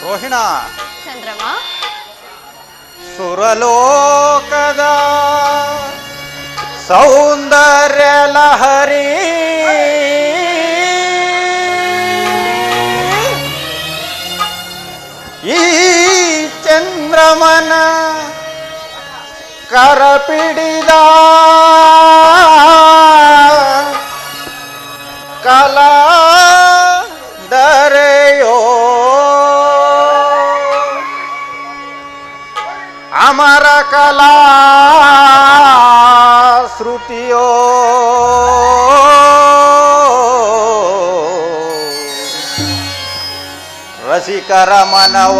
ರೋಹಿಣ ಚಂದ್ರಮ ಸುರಲೋಕದ ಸೌಂದರ್ಯ ಲಹರಿ ಈ ಚಂದ್ರಮನ ಕರಪಿಡಿದ ಕಲಾ ದರೆಯೋ ಅಮರ ಕಲಾ ಶ್ರುತಿಯೋ ರಸಿಕರ ಮನವ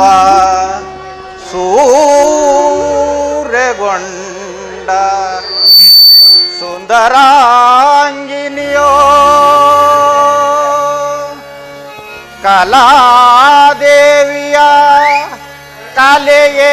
ಸೂರ್ಯಗೊಂಡ ಸುಂದರಾಂಗಿನಿಯೋ ಕಲಾದೇವಿಯ ಕಲೆಯೇ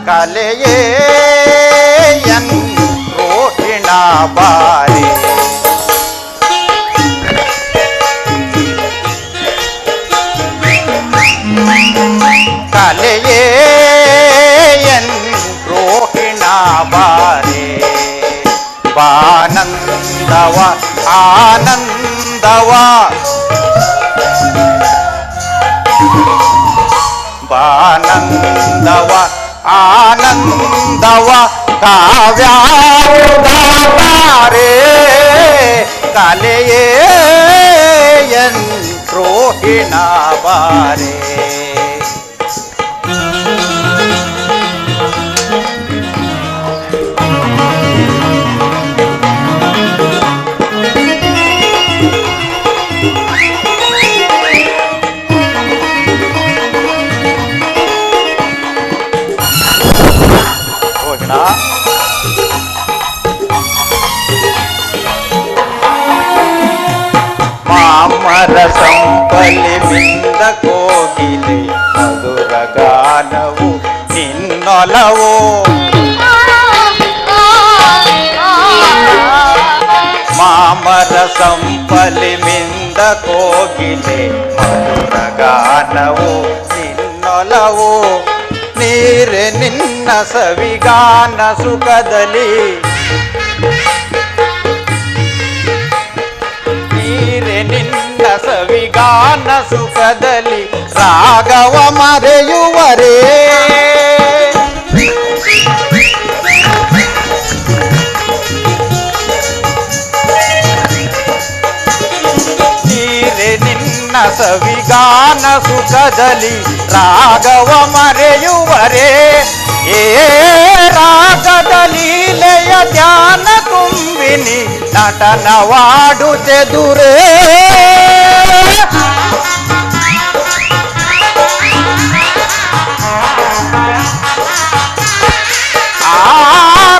ಕಲೆಯೇ ಎನ್ ರೋಹಿಣ ಬಾರಿ ಕಲೆಯೇ ಎನ್ ರೋಹಿಣ ಬಾರಿ ಬಾನಂದವ ಆನಂದವ ಬಾನಂದವ ಆನಂದವ ಕಾವ್ಯಾರೇ ಕಲೆಯೇ ಎನ್ ರೋಹಿಣ ಬಾರೆ ಮಾಮರ ಸಂಪಲಿ ಮಿಂದ ಕೋಗಿಲೆ ಮಧುರ ಗಾನವು ನಿನ್ನೊಲವೋ ಮಾಮರ ಸಂಪಲಿ ಮಿಂದ ಕೋಗಿಲೆ ಮಧುರ ಗಾನವು ನಿನ್ನೊಲವೋ ನೀರೆ ನಿನ್ನ ಸವಿಗಾನ ಸುಖದಲ್ಲಿ ನೀರೆ ನಿನ್ನ ಸವಿಗಾನ ಸುಖದಲ್ಲಿ ರಾಗವ ಮರೆಯುವರೇ ನೀರೆ ನಿನ್ನ ಸವಿಗಾನ ಸುಖದಲ್ಲಿ ರಾಗವ ಮರೆಯುವರೇ ಏ ರಾಗದ ಲೀಲೆಯ ಧ್ಯಾನ ತುಂಬಿನಿ ನಟನವಾಡುತ್ತೆದುರೇ ಆ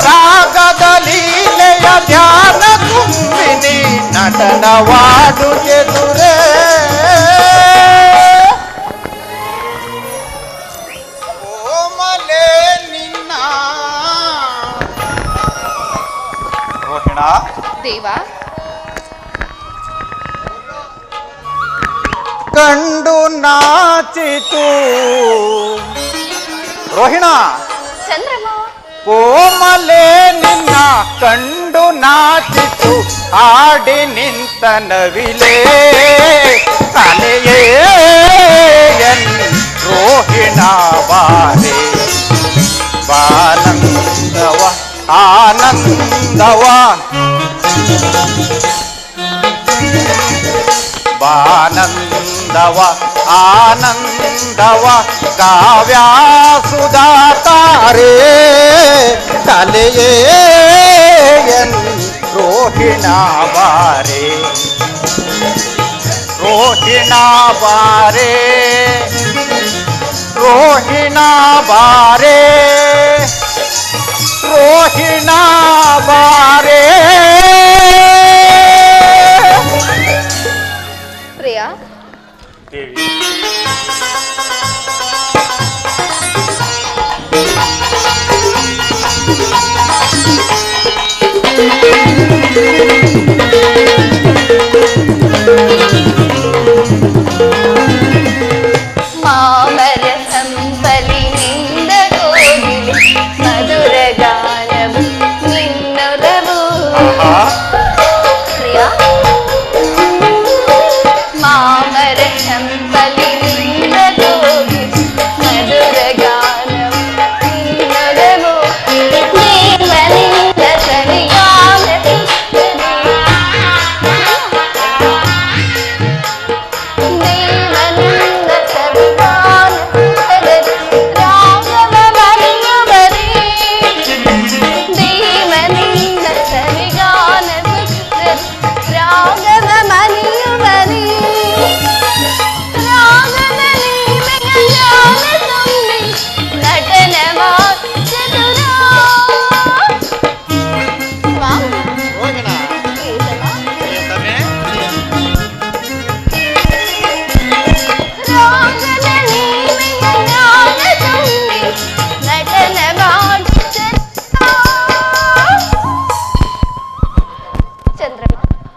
ರಾಗದ ಲೀಲೆಯ ಧ್ಯಾನ ತುಂಬಿನಿ ನಟನವಾಡುತ್ತೆದುರೇ ದೇವ ಕಂಡು ನಾಚಿತು ರೋಹಿಣ ಚಂದ್ರಮ ಕೋಮಲೆ ನಿನ್ನ ಕಂಡು ನಾಚಿತು ಆಡಿ ನಿಂತ ನವಿಲೇ ಕಲೆಯೇ ಎನ್ ರೋಹಿಣ ಬಾರೆ ಬಾನಂದವ ಆನಂದವ ಬಾನಂದವ ಆನಂದವ ಕಾವ್ಯಾಸುಧಾತಾರೆ ಕಲೆಯೇ ಎನ್ ರೋಹಿಣ ಬಾರೆ ರೋಹಿಣ ಬಾರೆ ರೋಹಿಣ ಬಾರೆ ರೋಹಿಣ ಬಾರೆ ಮಾಮರ ಸಂಪಲಿನಿಂದ ಕೋಗಿಲೆ ಮಧುರ ಗಾನವು ನಿನ್ನೊಲವು ಪ್ರಿಯ ಮಾಮರ ಸಂಪಲಿನಿಂದ ಕೋಗಿಲೆ ಮಧುರ ಗಾನವು ನಿನ್ನೊಲವು ದೇವನಿಂದ ಸರಿಗಾನ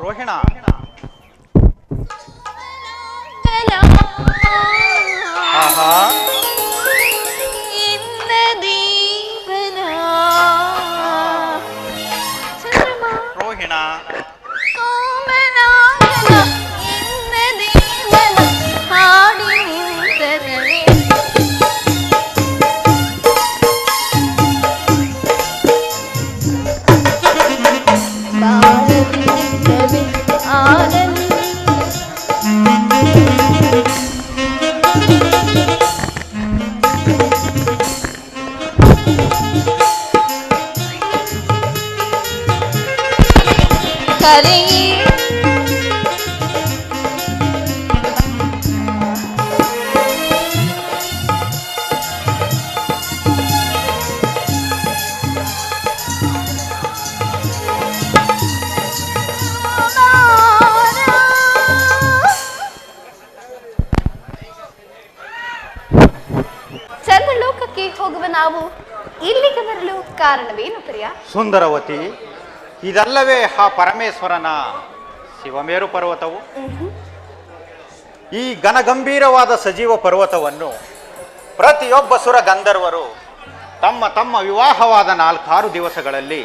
ರೋಹಿಣ ಆಹಾ ರೋಹಿಣ ಚಂದ್ರಲೋಕಕ್ಕೆ ಹೋಗುವ ನಾವು ಇಲ್ಲಿಗೆ ಬರಲು ಕಾರಣವೇನು ಪ್ರಿಯ? ಸುಂದರವತಿ, ಇದಲ್ಲವೇ ಆ ಪರಮೇಶ್ವರನ ಶಿವಮೇರು ಪರ್ವತವು? ಈ ಘನಗಂಭೀರವಾದ ಸಜೀವ ಪರ್ವತವನ್ನು ಪ್ರತಿಯೊಬ್ಬ ಸುರ ಗಂಧರ್ವರು ತಮ್ಮ ತಮ್ಮ ವಿವಾಹವಾದ 4-6 ದಿವಸಗಳಲ್ಲಿ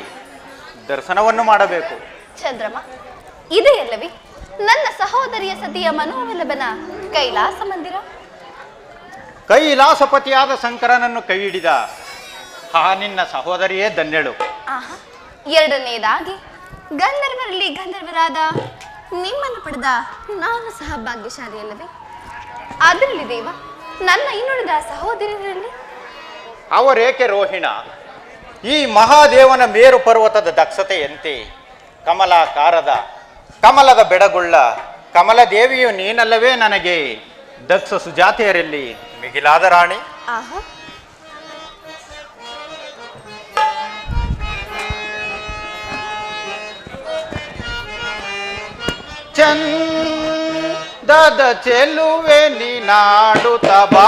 ದರ್ಶನವನ್ನು ಮಾಡಬೇಕು. ಚಂದ್ರಮ, ಇದೆಯಲ್ಲವೇ ನನ್ನ ಸಹೋದರಿಯ ಸತಿಯ ಮನೋವಲ್ಲಭನ ಕೈಲಾಸ ಮಂದಿರ? ಕೈಲಾಸಪತಿಯಾದ ಶಂಕರನನ್ನು ಕೈ ಹಿಡಿದ ಆ ನಿನ್ನ ಸಹೋದರಿಯೇ ಧನ್ಯಳು. ಎರಡನೆಯದಾಗಿ ಗಂಧರ್ವರಲ್ಲಿ ಗಂಧರ್ವರಾದ ನಿಮ್ಮನ್ನು ಪಡೆದ ನಾನು ಸಹ ಭಾಗ್ಯಶಾಲಿಯಲ್ಲವೇ? ಅದರಲ್ಲಿ ದೇವ, ನನ್ನ ಇನ್ನುಳಿದ ಸಹೋದರಿಯರಲ್ಲಿ ಅವರೇಕೆ ರೋಹಿಣ? ಈ ಮಹಾದೇವನ ಮೇರು ಪರ್ವತದ ದಕ್ಷತೆಯಂತೆ ಕಮಲಾಕಾರದ ಕಮಲದ ಬೆಡಗುಳ್ಳ ಕಮಲದೇವಿಯು ನೀನಲ್ಲವೇ ನನಗೆ ದಕ್ಷ ಸುಜಾತೆಯರಲ್ಲಿ ಮಿಗಿಲಾದ ರಾಣಿ. ಚಂದದ ಚೆಲುವೆ ನೀನಾಡುತ್ತ ಬಾ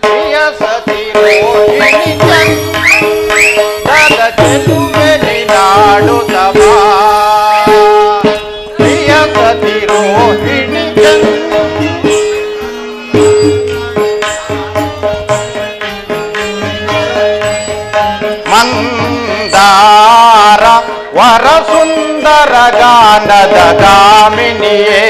ಪ್ರಿಯ ಸತಿ ರೋಹಿಣಿ, ಚಂದದ ಚೆಲುವೆ ನೀನಾಡುತ್ತ ಬಾ ಪ್ರಿಯ ಸತಿ ರೋಹಿಣಿ. ಮಂದಾರ ವರ ಸುಂದರ ಗಾನದ ಗಾಮಿನಿಯೇ,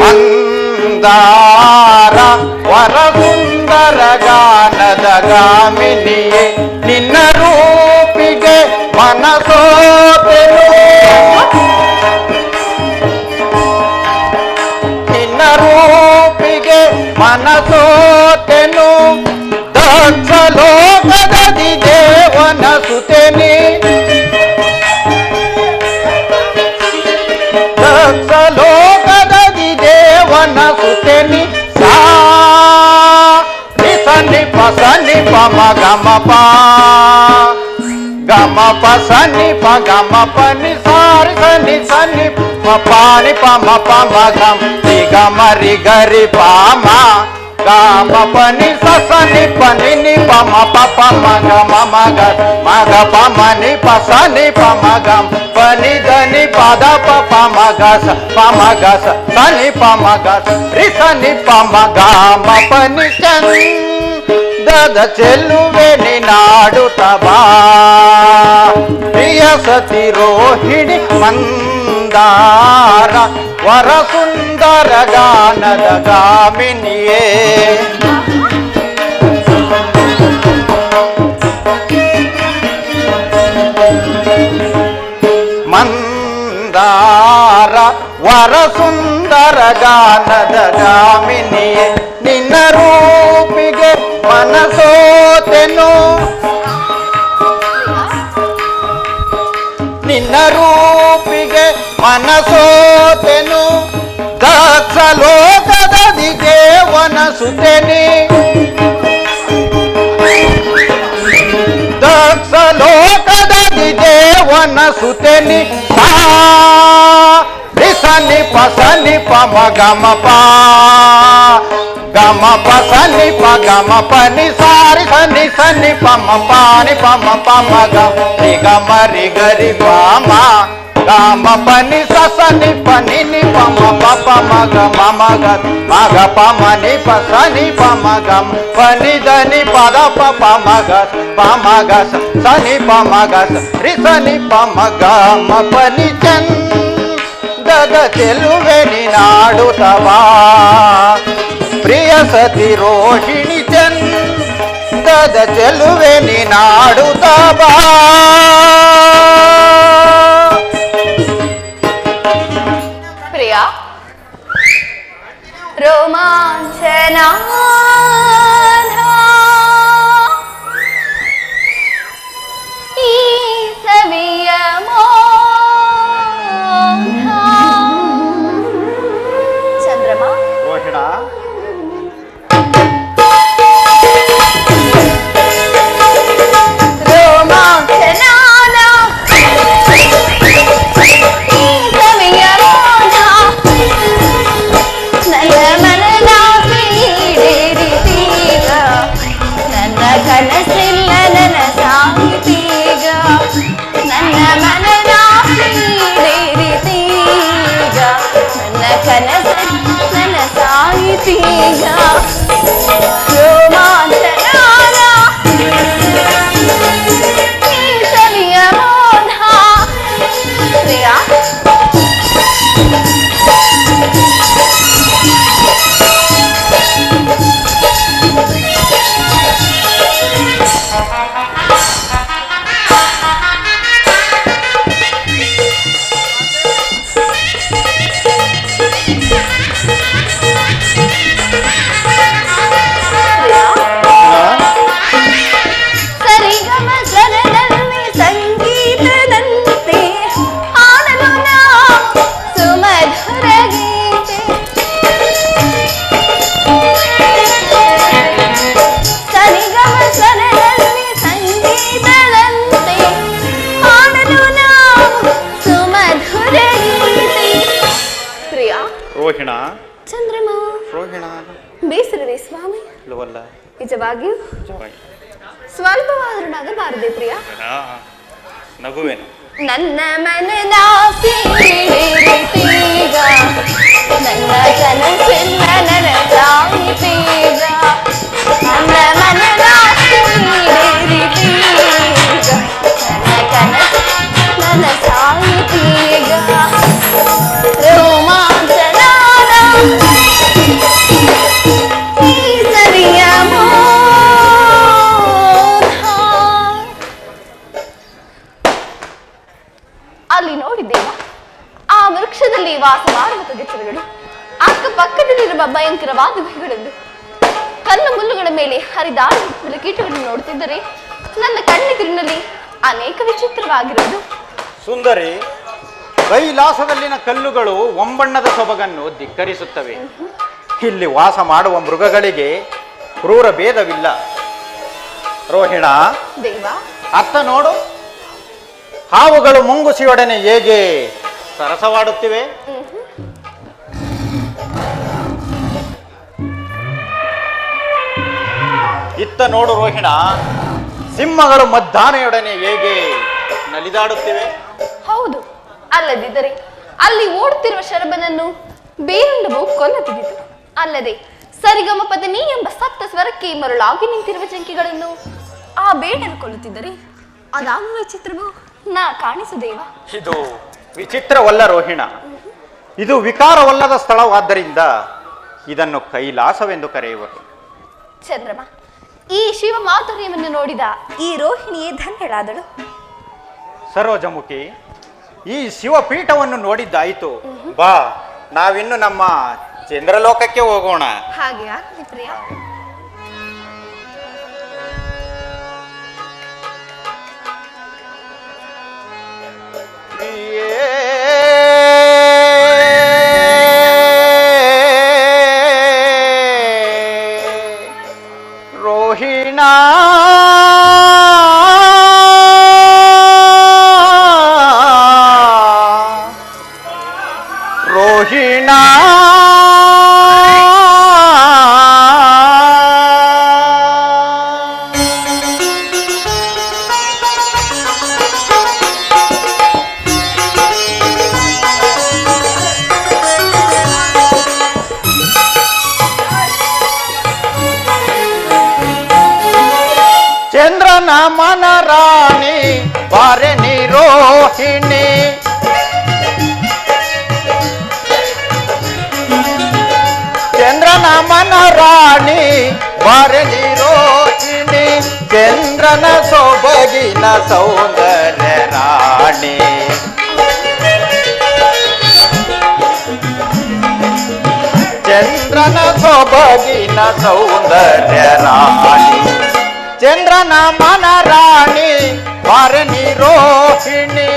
ಮಂದಾರ ವರ ಸುಂದರ ಗಾನದ ಗಾಮಿನಿಯೇ, ನಿನ್ನ ರೂಪಿಗೆ ಮನಸೋತೆನು, ನಿನ್ನ ರೂಪಿಗೆ ಮನಸೋತೆನು, ದಕ್ಷ ಲೋಕದಿ ದೇವನ ಸುತೆನಿ, ದಕ್ಷ ಲೋಕದಿ ದೇವನ ಸುತೆನಿ. ಸನಿ ಪಸನಿ ಪಮ ಗಮ ಪ ಗಮ ಪಸನಿ ಪ ಗಮ ಪನಿ ಸಾ ಸಾರಿ ಸನಿ ಸನಿ ಪಾನಿ ಪಮ ಪಮ ಗಮ ನಿ ಗಮ ರಿ ಗರಿ ಪಾಮ ಗಾಮ ಪನಿ ಸಸನಿ ಪನಿ ನಿ ಪಮ ಪಪ ಮಗ ಮಮ ಗ ಮಗ ಪಮ ನಿ ಪಸನಿ ಪಮ ಗಮ ಪನಿ ಧನಿ ಪದ ಪಪ ಮಗ ಸ ಪಮ ಗ ಸ ಸನಿ ಪಮ ಗ ರಿ ಸನಿ ಪಮ ಗಾಮ ಪನಿ ಚಂದದ ಚೆಲ್ಲುವೆ ನಿನಾಡುತ್ತ ಬಾ ಪ್ರಿಯ ಸತಿ ರೋಹಿಣಿ ಮಂದಾರ ವರ ಸುಂದರ ಗಾನದ ಗಾಮಿನಿಯೇ ಮಂದಾರ ವರ ಸುಂದರ ಗಾನದ ಗಾಮಿನಿಯೇ ನಿನ್ನ ರೂಪಿಗೆ ಮನಸೋತೆನು ನಿನ್ನ ರೂಪಿಗೆ ಮನಸೋತೆನು ದಕ್ಷ ಲೋಕದಿ ದೇವನಸುತ್ತೇನೆ ದಕ್ಷ ಲೋಕದಿ ದೇವನಸುತ್ತೇನೆ ಸನಿ ಪಸನಿ ಪಮ ಗಮ ಪ ಗಮ ಪಸನಿ ಪ ಗಮ ಪನಿ ಸಾರಿ ಸನಿ ಸನಿ ಪಮ ಪಾನಿ ಪಮ ಪಮ ಗಮ ರಿ ಗಮ ರಿ ಗರಿ ಪಾಮ ಗಮ ಪನಿ ಸಸನಿ ಪನಿ ನಿ ಪಮ ಪಪ ಮಗ ಮಮ ಗ ಮಗ ಪಮ ನಿ ಪಸನಿ ಪಮ ಗಮ ಪನಿ ಧನಿ ಪದ ಪಪ ಮಗ ಪಮ ಗ ಸನಿ ಪಮ ಗ ರಿ ಸನಿ ಪಮ ಗಮ ಪನಿ ಚಂದ ದದ ಚೆಲುವೆ ನಿನಾಡುತ್ತ ಬಾ ಪ್ರಿಯ ಸತಿ ರೋಹಿಣಿ ಚಂದದ ಚೆಲುವೆ ನಿನಾಡುತ್ತ ಬಾ ಪ್ರಿಯ ರೋಮಾಂಚನ ಈ ಸವಿಯ ಚಂದ್ರಮಾ ರೋಹಿಣ ರೋಮಾಂಚನಾನ ಈ ಸವಿಯ ನನ್ನ ಮನದ ಪೀಡಿರಿತೀಗ ನನ್ನ ಕನಸಿಲ್ಲ ನನ್ನ ಸಾಹಿತೀಗ ನನ್ನ ಮನದ ಪೀಡಿರಿತೀಗ ನನ್ನ ಕನಸ ನನ್ನ ಸಾಹಿತೀಗ ರೋಮಾಂಚನಾನ ಈ ಸವಿಯ ಮೋಧ ಪ್ರಿಯ ಸರಿಗಮ ಸ್ವರದಲ್ಲಿ ಸಂಗೀತದಂತೆ ಹಾಡಲು ನಾವು ಸುಮಧುರ ಗೀತೆ ಸರಿಗಮ ಸ್ವರದಲ್ಲಿ ಸಂಗೀತದಂತೆ ಹಾಡಲು ನಾವು ಸುಮಧುರ ಗೀತೆ ಪ್ರಿಯ ರೋಹಿಣ ಚಂದ್ರಮ ರೋಹಿಣ ಬೇಸರವೇ ಸ್ವಾಮಿ ಇಲ್ಲವಲ್ಲ ನಿಜವಾಗಿಯೂ ಸ್ವಲ್ಪವಾದರೂ ನಗಬಾರದೆ ಪ್ರಿಯ ನಗುವೇನು ನನ್ನ ಮನದ ಪೀಡಿರಿತೀಗ ನನ್ನ ಕನಸಿಲ್ಲ ನನ್ನ ಸಾಹಿತೀಗ ನನ್ನ ಮನದ ಪೀಡಿರಿತೀಗ ನನ್ನ ಕನಸು ನನ್ನ ಸಾಹಿತೀಗ ರೋಮಾಂಚನಾದ ಈ ಸರಿಯ ಅಲ್ಲಿ ನೋಡಿದ್ದೇವ ಆ ವೃಕ್ಷದಲ್ಲಿ ವಾಸ ಮಾಡುವ ತೊಗಚರಗಳು ಅಕ್ಕಪಕ್ಕದಲ್ಲಿರುವ ಭಯಂಕರವಾದ ಗುಹೆಗಳನ್ನು ಕಲ್ಲು ಮುಳ್ಳುಗಳ ಮೇಲೆ ಹರಿದಾಡುವ ಕೀಟಗಳನ್ನು ನೋಡುತ್ತಿದ್ದರೆ ನನ್ನ ಕಣ್ಣೆದುರಿನಲ್ಲಿ ಅನೇಕ ವಿಚಿತ್ರವಾಗಿರುವುದು. ಸುಂದರಿ, ಕೈಲಾಸದಲ್ಲಿನ ಕಲ್ಲುಗಳು ಒಂಬಣ್ಣದ ಸೊಬಗನ್ನು ಧಿಕ್ಕರಿಸುತ್ತವೆ. ಇಲ್ಲಿ ವಾಸ ಮಾಡುವ ಮೃಗಗಳಿಗೆ ಕ್ರೂರ ಭೇದವಿಲ್ಲ. ರೋಹಿಣ, ದೇವ ಅತ್ತ ನೋಡು, ಹಾವುಗಳು ಮುಂಗುಸಿಯೊಡನೆ ಹೇಗೆ ಸರಸವಾಡುತ್ತಿವೆ. ಇತ್ತ ನೋಡು ರೋಹಿಣ, ಸಿಂಹಗಳು ಮದ್ದಾನೆಯೊಡನೆ ಹೇಗೆ ನಲಿದಾಡುತ್ತಿವೆ. ಹೌದು, ಅಲ್ಲದಿದ್ದರೆ ಅಲ್ಲಿ ಓಡುತ್ತಿರುವ ಶರಭನನ್ನು ಬೇರೊಂದು ಕೊಲ್ಲದಿದ್ದಿತು. ಅಲ್ಲದೆ ಸರಿಗಮಪದನಿ ಎಂಬ ಸಪ್ತ ಸ್ವರಕ್ಕೆ ಮರುಳಾಗಿ ನಿಂತಿರುವ ಜಂಕೆಗಳನ್ನು ಆ ಬೇಡರು ಕೊಲ್ಲುತ್ತಿದ್ದರೆ ಅದಾಗುವ ಚಿತ್ರವು ನಾ ಕಾಣಿಸುದೇವ. ಇದು ವಿಚಿತ್ರವಲ್ಲ ರೋಹಿಣ, ಇದು ವಿಕಾರವಲ್ಲದ ಸ್ಥಳವಾದ್ದರಿಂದ ಇದನ್ನು ಕೈಲಾಸವೆಂದು ಕರೆಯುವರು. ಚಂದ್ರಮ, ಈ ಶಿವ ಮಾಧುರ್ಯವನ್ನು ನೋಡಿದ ಈ ರೋಹಿಣಿಯೇ ಧನ್ಯಳಾದಳು. ಸರೋಜಮುಖಿ, ಈ ಶಿವಪೀಠವನ್ನು ನೋಡಿದ್ದಾಯಿತು. ಬಾ, ನಾವಿನ್ನು ನಮ್ಮ ಚಂದ್ರಲೋಕಕ್ಕೆ ಹೋಗೋಣ. ಹಾಗೆ ಆಗಲಿ ಪ್ರಿಯ. ರೋಹಿಣ, ರೋಹಿಣ, ಚಂದ್ರನ ಮನ ರಾಣಿ ಬಾರೆ ನೀ ರೋಹಿಣಿ, ಚಂದ್ರನ ಮನ ರಾಣಿ ಬಾರೆ ನೀ ರೋಹಿಣಿ, ಚಂದ್ರನ ಸೊಬಗಿನ ಸೌಂದರ್ಯ ರಾಣಿ, ಚಂದ್ರನ ಸೊಬಗಿನ ಸೌಂದರ್ಯ ರಾಣಿ, ಚಂದ್ರನ ಮನ ರಾಣಿ ಬಾರೆ ನೀ ರೋಹಿಣಿ.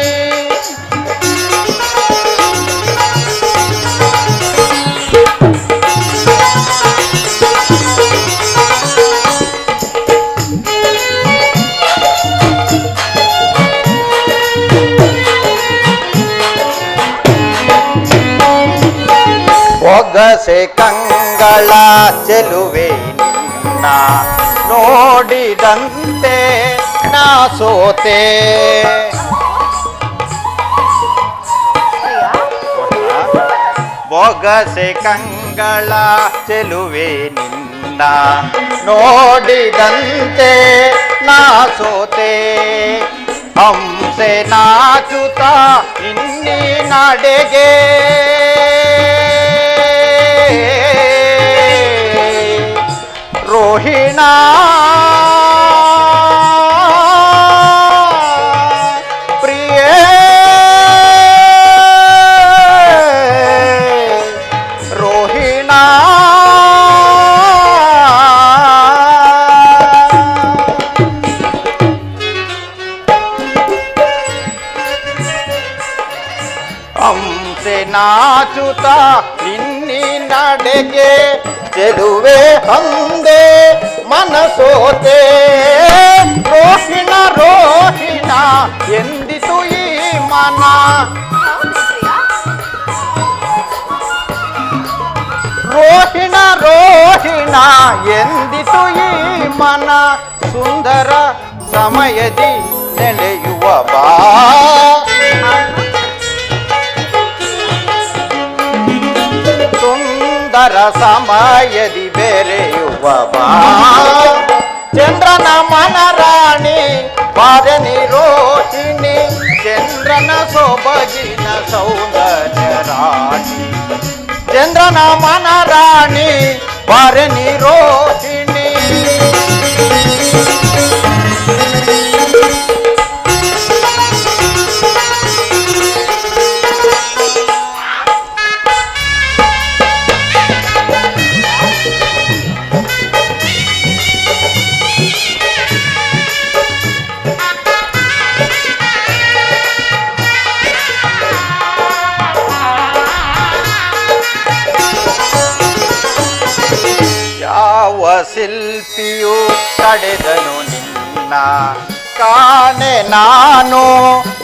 ಒಗಸೆ ಕಂಗಳ ಚೆಲುವೆ ನಿನ್ನ ನೋಡಿದಂತೆ ನಾ ಸೋತೆ. ಬೊಗಸೆ ಕಂಗಳ ಚೆಲುವೆ ನಿನ್ನ ನೋಡಿದಂತೆ ನಾ ಸೋತೆ. ಹಂಸೆ ನಾಚುತ್ತ ಇನ್ನಿ ನಡೆಗೆ ರೋಹಿಣ, ಪ್ರಿಯೇ ರೋಹಿಣ, ಹಂಸೆ ನಾಚುತ್ತ ನಿನ್ನಿ ನಡೆಗೆ ಚೆಲುವೆ ಹಂದೆ ಮನಸೋತೆ. ರೋಹಿಣ ರೋಹಿಣ ಎಂದಿತು ಈ ಮನ, ರೋಹಿಣ ರೋಹಿಣ ಎಂದಿತು ಈ ಮನ, ಸುಂದರ ಸಮಯದಿ ನೆಲೆಯುವ ಬಾ, ಸುಂದರ ಸಮಯದಿ ಬೆರೆಯುವ ಬಾ. ಚಂದ್ರನ ಮನ ರಾಣಿ ಬಾರೆ ನೀ ರೋಹಿಣಿ, ಚಂದ್ರನ ಸೊಬಗಿನ ಸೌಂದರ್ಯ ರಾಣಿ, ಚಂದ್ರನ ಮನ ರಾಣಿ ಬಾರೆ ನೀ ರೋಹಿಣಿ. ಶಿಲ್ಪಿಯು ತಡೆದನು ನಿನ್ನ ಕಾಣೆ ನಾನು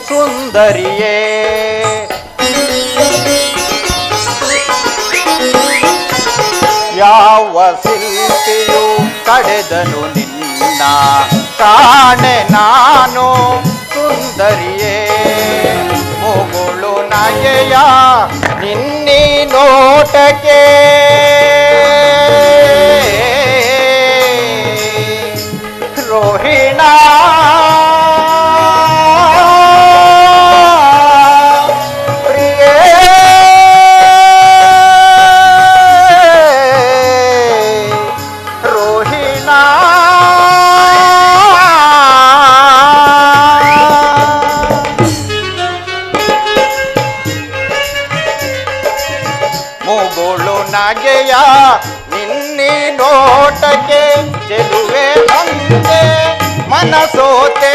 ಸುಂದರಿಯೇ. ಯಾವ ಶಿಲ್ಪಿಯು ಕಡೆದನು ನಿನ್ನ ಕಾಣೆ ನಾನು ಸುಂದರಿಯೇ. ಮುಗುಳು ನಗೆಯ ನಿನ್ನಿ ನೋಟಕ್ಕೆ ರೋಹಿಣ ಮುಗುಳು ನಗೆಯ ನಿನ್ನಿ ನೋಟಕ್ಕೆ ಚೆಲುವೆ ಬಂದೆ ಮನಸೋತೆ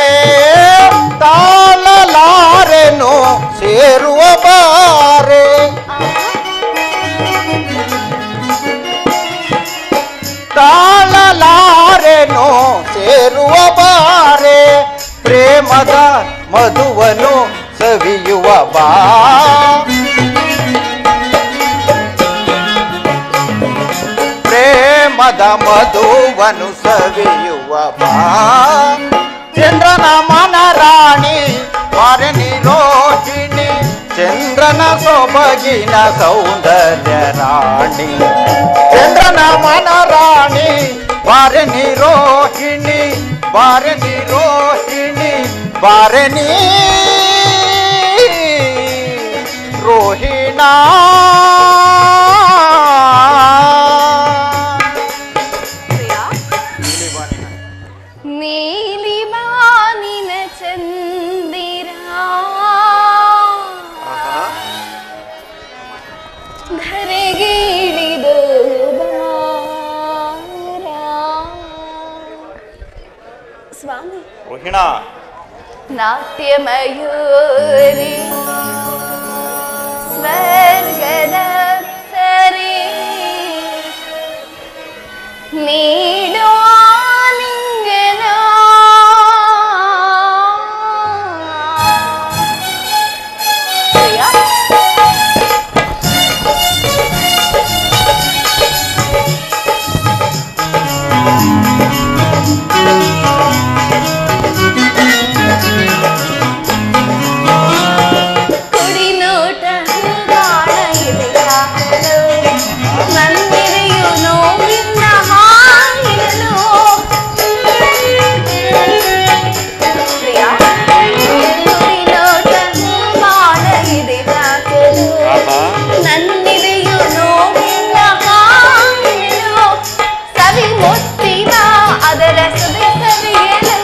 ತಾಳಲಾರೆನು ಸೇರುವ ಬಾರೆ. ತಾಳಲಾರೆನು ಸೇರುವ ಬಾರೆ. ಪ್ರೇಮದ ಮಧುವನು ಸವಿಯುವ ಬಾ. ಪ್ರೇಮದ ಮಧುವನು ಸವಿಯುವ ಬಾ. ಚಂದ್ರನ ಮನ ರಾಣಿ ವಾರಣಿ ರೋಹಿಣಿ. ಚಂದ್ರನ ಸೊಬಗಿನ ಸೌಂದರ್ಯ ರಾಣಿ. ಚಂದ್ರನ ಮನ ರಾಣಿ ವಾರಣಿ ರೋಹಿಣಿ. ವಾರಣಿ ರೋಹಿಣಿ ವಾರಣಿ ರೋಹಿಣ. ನೀಲಿ ಬಾನಿನ ಚಂದಿರ ಧರೆಗಿಳಿದು ಬಾರ. ಸ್ವಾಮಿ ರೋಹಿಣ ನಾಟ್ಯಮಯೂರಿ ಸ್ವರ್ಗದ ಸರಿ ನೀಡೋ ಲಿಂಗನ ಕುಡಿ ನೋಟ ಗಾಣ ಇದೆ ನಂದಿರೆಯು ನೋವಿನ ಹಾಯಿರಲು. ಕುಡಿ ನೋಟ ಗಾಣ ಇದೆ ನಂದಿರೆಯು ನೋವಿನ ಹಾಯಿರಲು. ಸವಿ ಮುತ್ತಿನ ಅದರ ಸುದೆ ಸವಿಯಲು.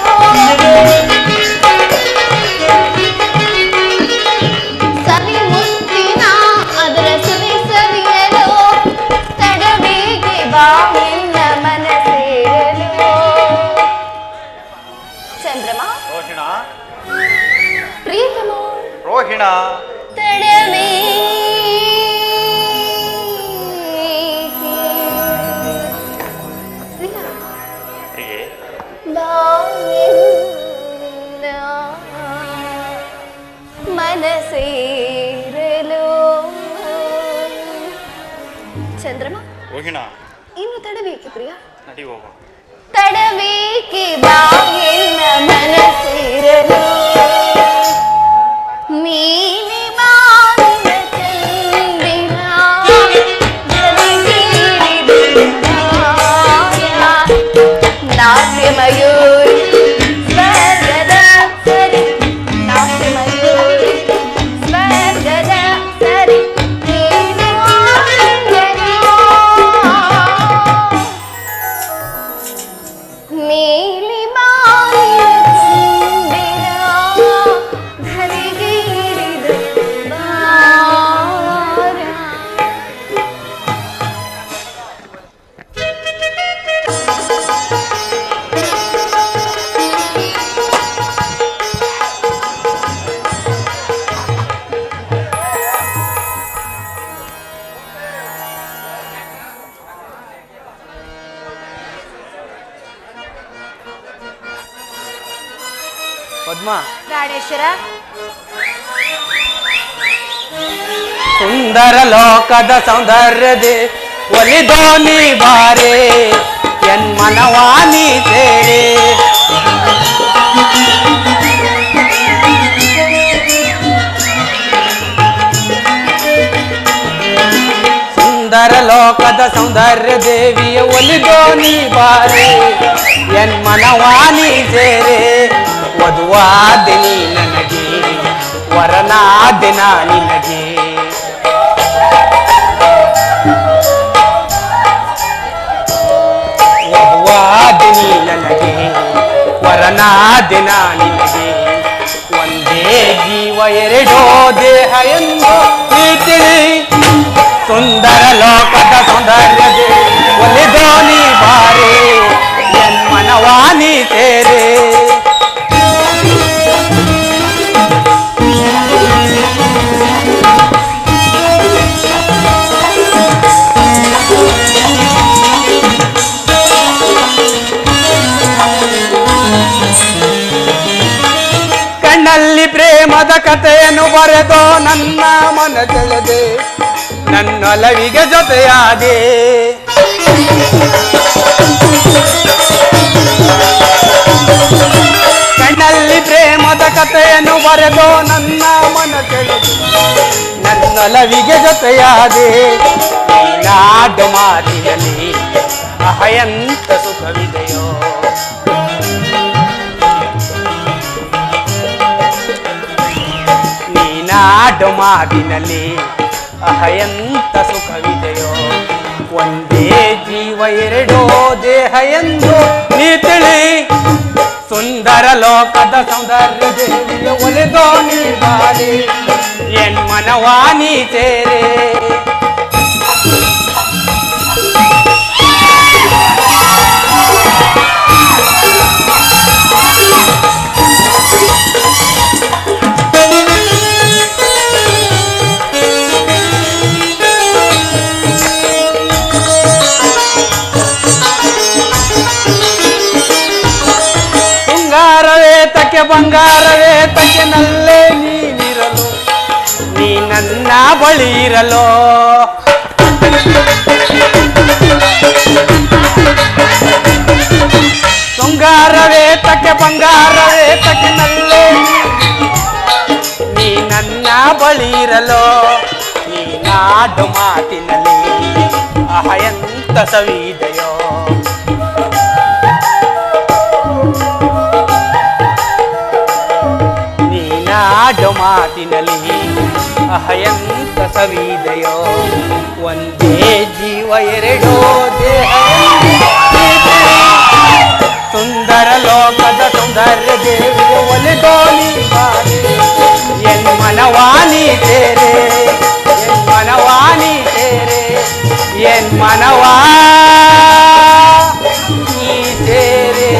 ಸವಿ ಮುತ್ತಿನ ಅದರ ಸುದೆ ಸವಿಯಲು. ತಡಬೇಕೆ ಬಾ ನಿನ್ನ ಮನ ಸೇರಲು. ಚಂದ್ರಮ ರೋಹಿಣ ಪ್ರೀತಮ ರೋಹಿಣ ತಡಬೇಕೆ ಪ್ರಿಯೆ. ಬಾ ನಿನ್ನ ಮನ ಸೇರಲು. ಚಂದ್ರಮ ರೋಹಿಣ ಇನ್ನು ತಡಬೇಕೆ ಪ್ರಿಯ. ನಡಿ ಹೋಗು. ತಡಬೇಕೆ ಬಾ ಎನ್ನ ಮನ ಸೇರಲು. ನೀಲಿ ಬಾನಿನ ಚಂದಿರ ಧರೆಗಿಳಿದು ಬಾರ. ನಾಟ್ಯಮಯೂರಿ ಸ್ವರ್ಗದ ಸರಿ. ನಾಟ್ಯಮಯೂರಿ ಸ್ವರ್ಗದ ಸರಿ ನೀಡುವ ಲಿಂಗನ. ನೀಲಿ ಬಾನಿನ ಚಂದಿರ ಪದ್ಮ. ಪ್ರಾಣೇಶ್ವರ, ಸುಂದರ ಲೋಕದ ಸೌಂದರ್ಯದೆ ಒಲಿದೋನಿ ಬಾರೆ ಎನ್ ಮನವಾನಿ ಸೇರೆ. ಸುಂದರ ಲೋಕದ ಸೌಂದರ್ಯ ದೇವಿಯ ಒಲಿದೋನಿ ಬಾರೆ ಎನ್ ಮನವಾನಿ ಸೇರೆ. ವಧುವಾದಿನಿ ನನಗೆ ವರನಾದಿನ ನಿನಗೆ. ವಧುವಾದಿನಿ ನನಗೆ ವರನಾದಿನ ನಿನಗೆ. ಒಂದೇ ಜೀವ ಎರಡೋ ದೇಹ ಎಂದು ತಿಳಿರಿ. ಸುಂದರ ಲೋಕದ ಸೌಂದರ್ಯದೆ ಒಲಿದೋನಿ ಬಾರೆ ಎನ್ ಮನವಾನಿ ಸೇರೆ. ಕಣ್ಣಲ್ಲಿ ಪ್ರೇಮದ ಕಥೆಯನ್ನು ಬರೆದೋ ನನ್ನ ಮನ ಸೆಳೆದೆ ನನ್ನೊಲವಿಗೆ ಜೊತೆಯಾದೆ. ಕಣ್ಣಲ್ಲಿ ಪ್ರೇಮದ ಕಥೆಯನ್ನು ಬರೆದೋ ನನ್ನ ಮನ ಸೆಳೆದೆ ನನ್ನೊಲವಿಗೆ ಜೊತೆಯಾದೆ. ನಾಡು ಮಾತಿನಲ್ಲಿ ಅಹಯಂತ ಸುಖವಿದೆಯೋ. ನಾಡು ಮಾತಿನಲ್ಲಿ ಅಹಯಂತ ಸುಖವಿದೆಯೋ. ಒಂದೇ ಜೀವ ಎರಡೋ ದೇಹ ಎಂದು ನೀ ತಿಳಿ. ಸುಂದರ ಲೋಕದ ಸೌಂದರ್ಯ ದೇವಿಯ ಒಲಿದೋ ನೀ ಬಾರಿ ಎನ್ ಮನವಾನಿ ಸೇರೆ. ತಕ್ಕೆ ಬಂಗಾರವೇ ತಕ್ಕೆ ನಲ್ಲೇ ನೀನಿರಲು ನೀ ನನ್ನ ಬಳಿ ಇರಲು. ಶೃಂಗಾರವೇ ತಕ್ಕೆ ಬಂಗಾರವೇ ತಕ್ಕೆ ನಲ್ಲೇ ನೀ ನನ್ನ ಬಳಿ ಇರಲು. ನೀ ನಾಡು ಮಾತಿನಲ್ಲಿ ಅಹಯಂತ ಸವಿದೆಯೋ. ನಾಡು ಮಾತಿನಲ್ಲಿ ಅಹಯಂತ ಸವಿದೆಯೋ. ಒಂದೇ ಜೀವ ಎರಡೋ ದೇಹ. ಸುಂದರ ಲೋಕದ ಸೌಂದರ್ಯ ದೇವಿಯ ಒಲಿದೋನಿ ಬಾರಿ ಎನ್ ಮನವಾನಿ ಸೇರೆ. ಎನ್ ಮನವಾನಿ ಸೇರೆ. ಎನ್ ಮನವಾನಿ ಸೇರೆ.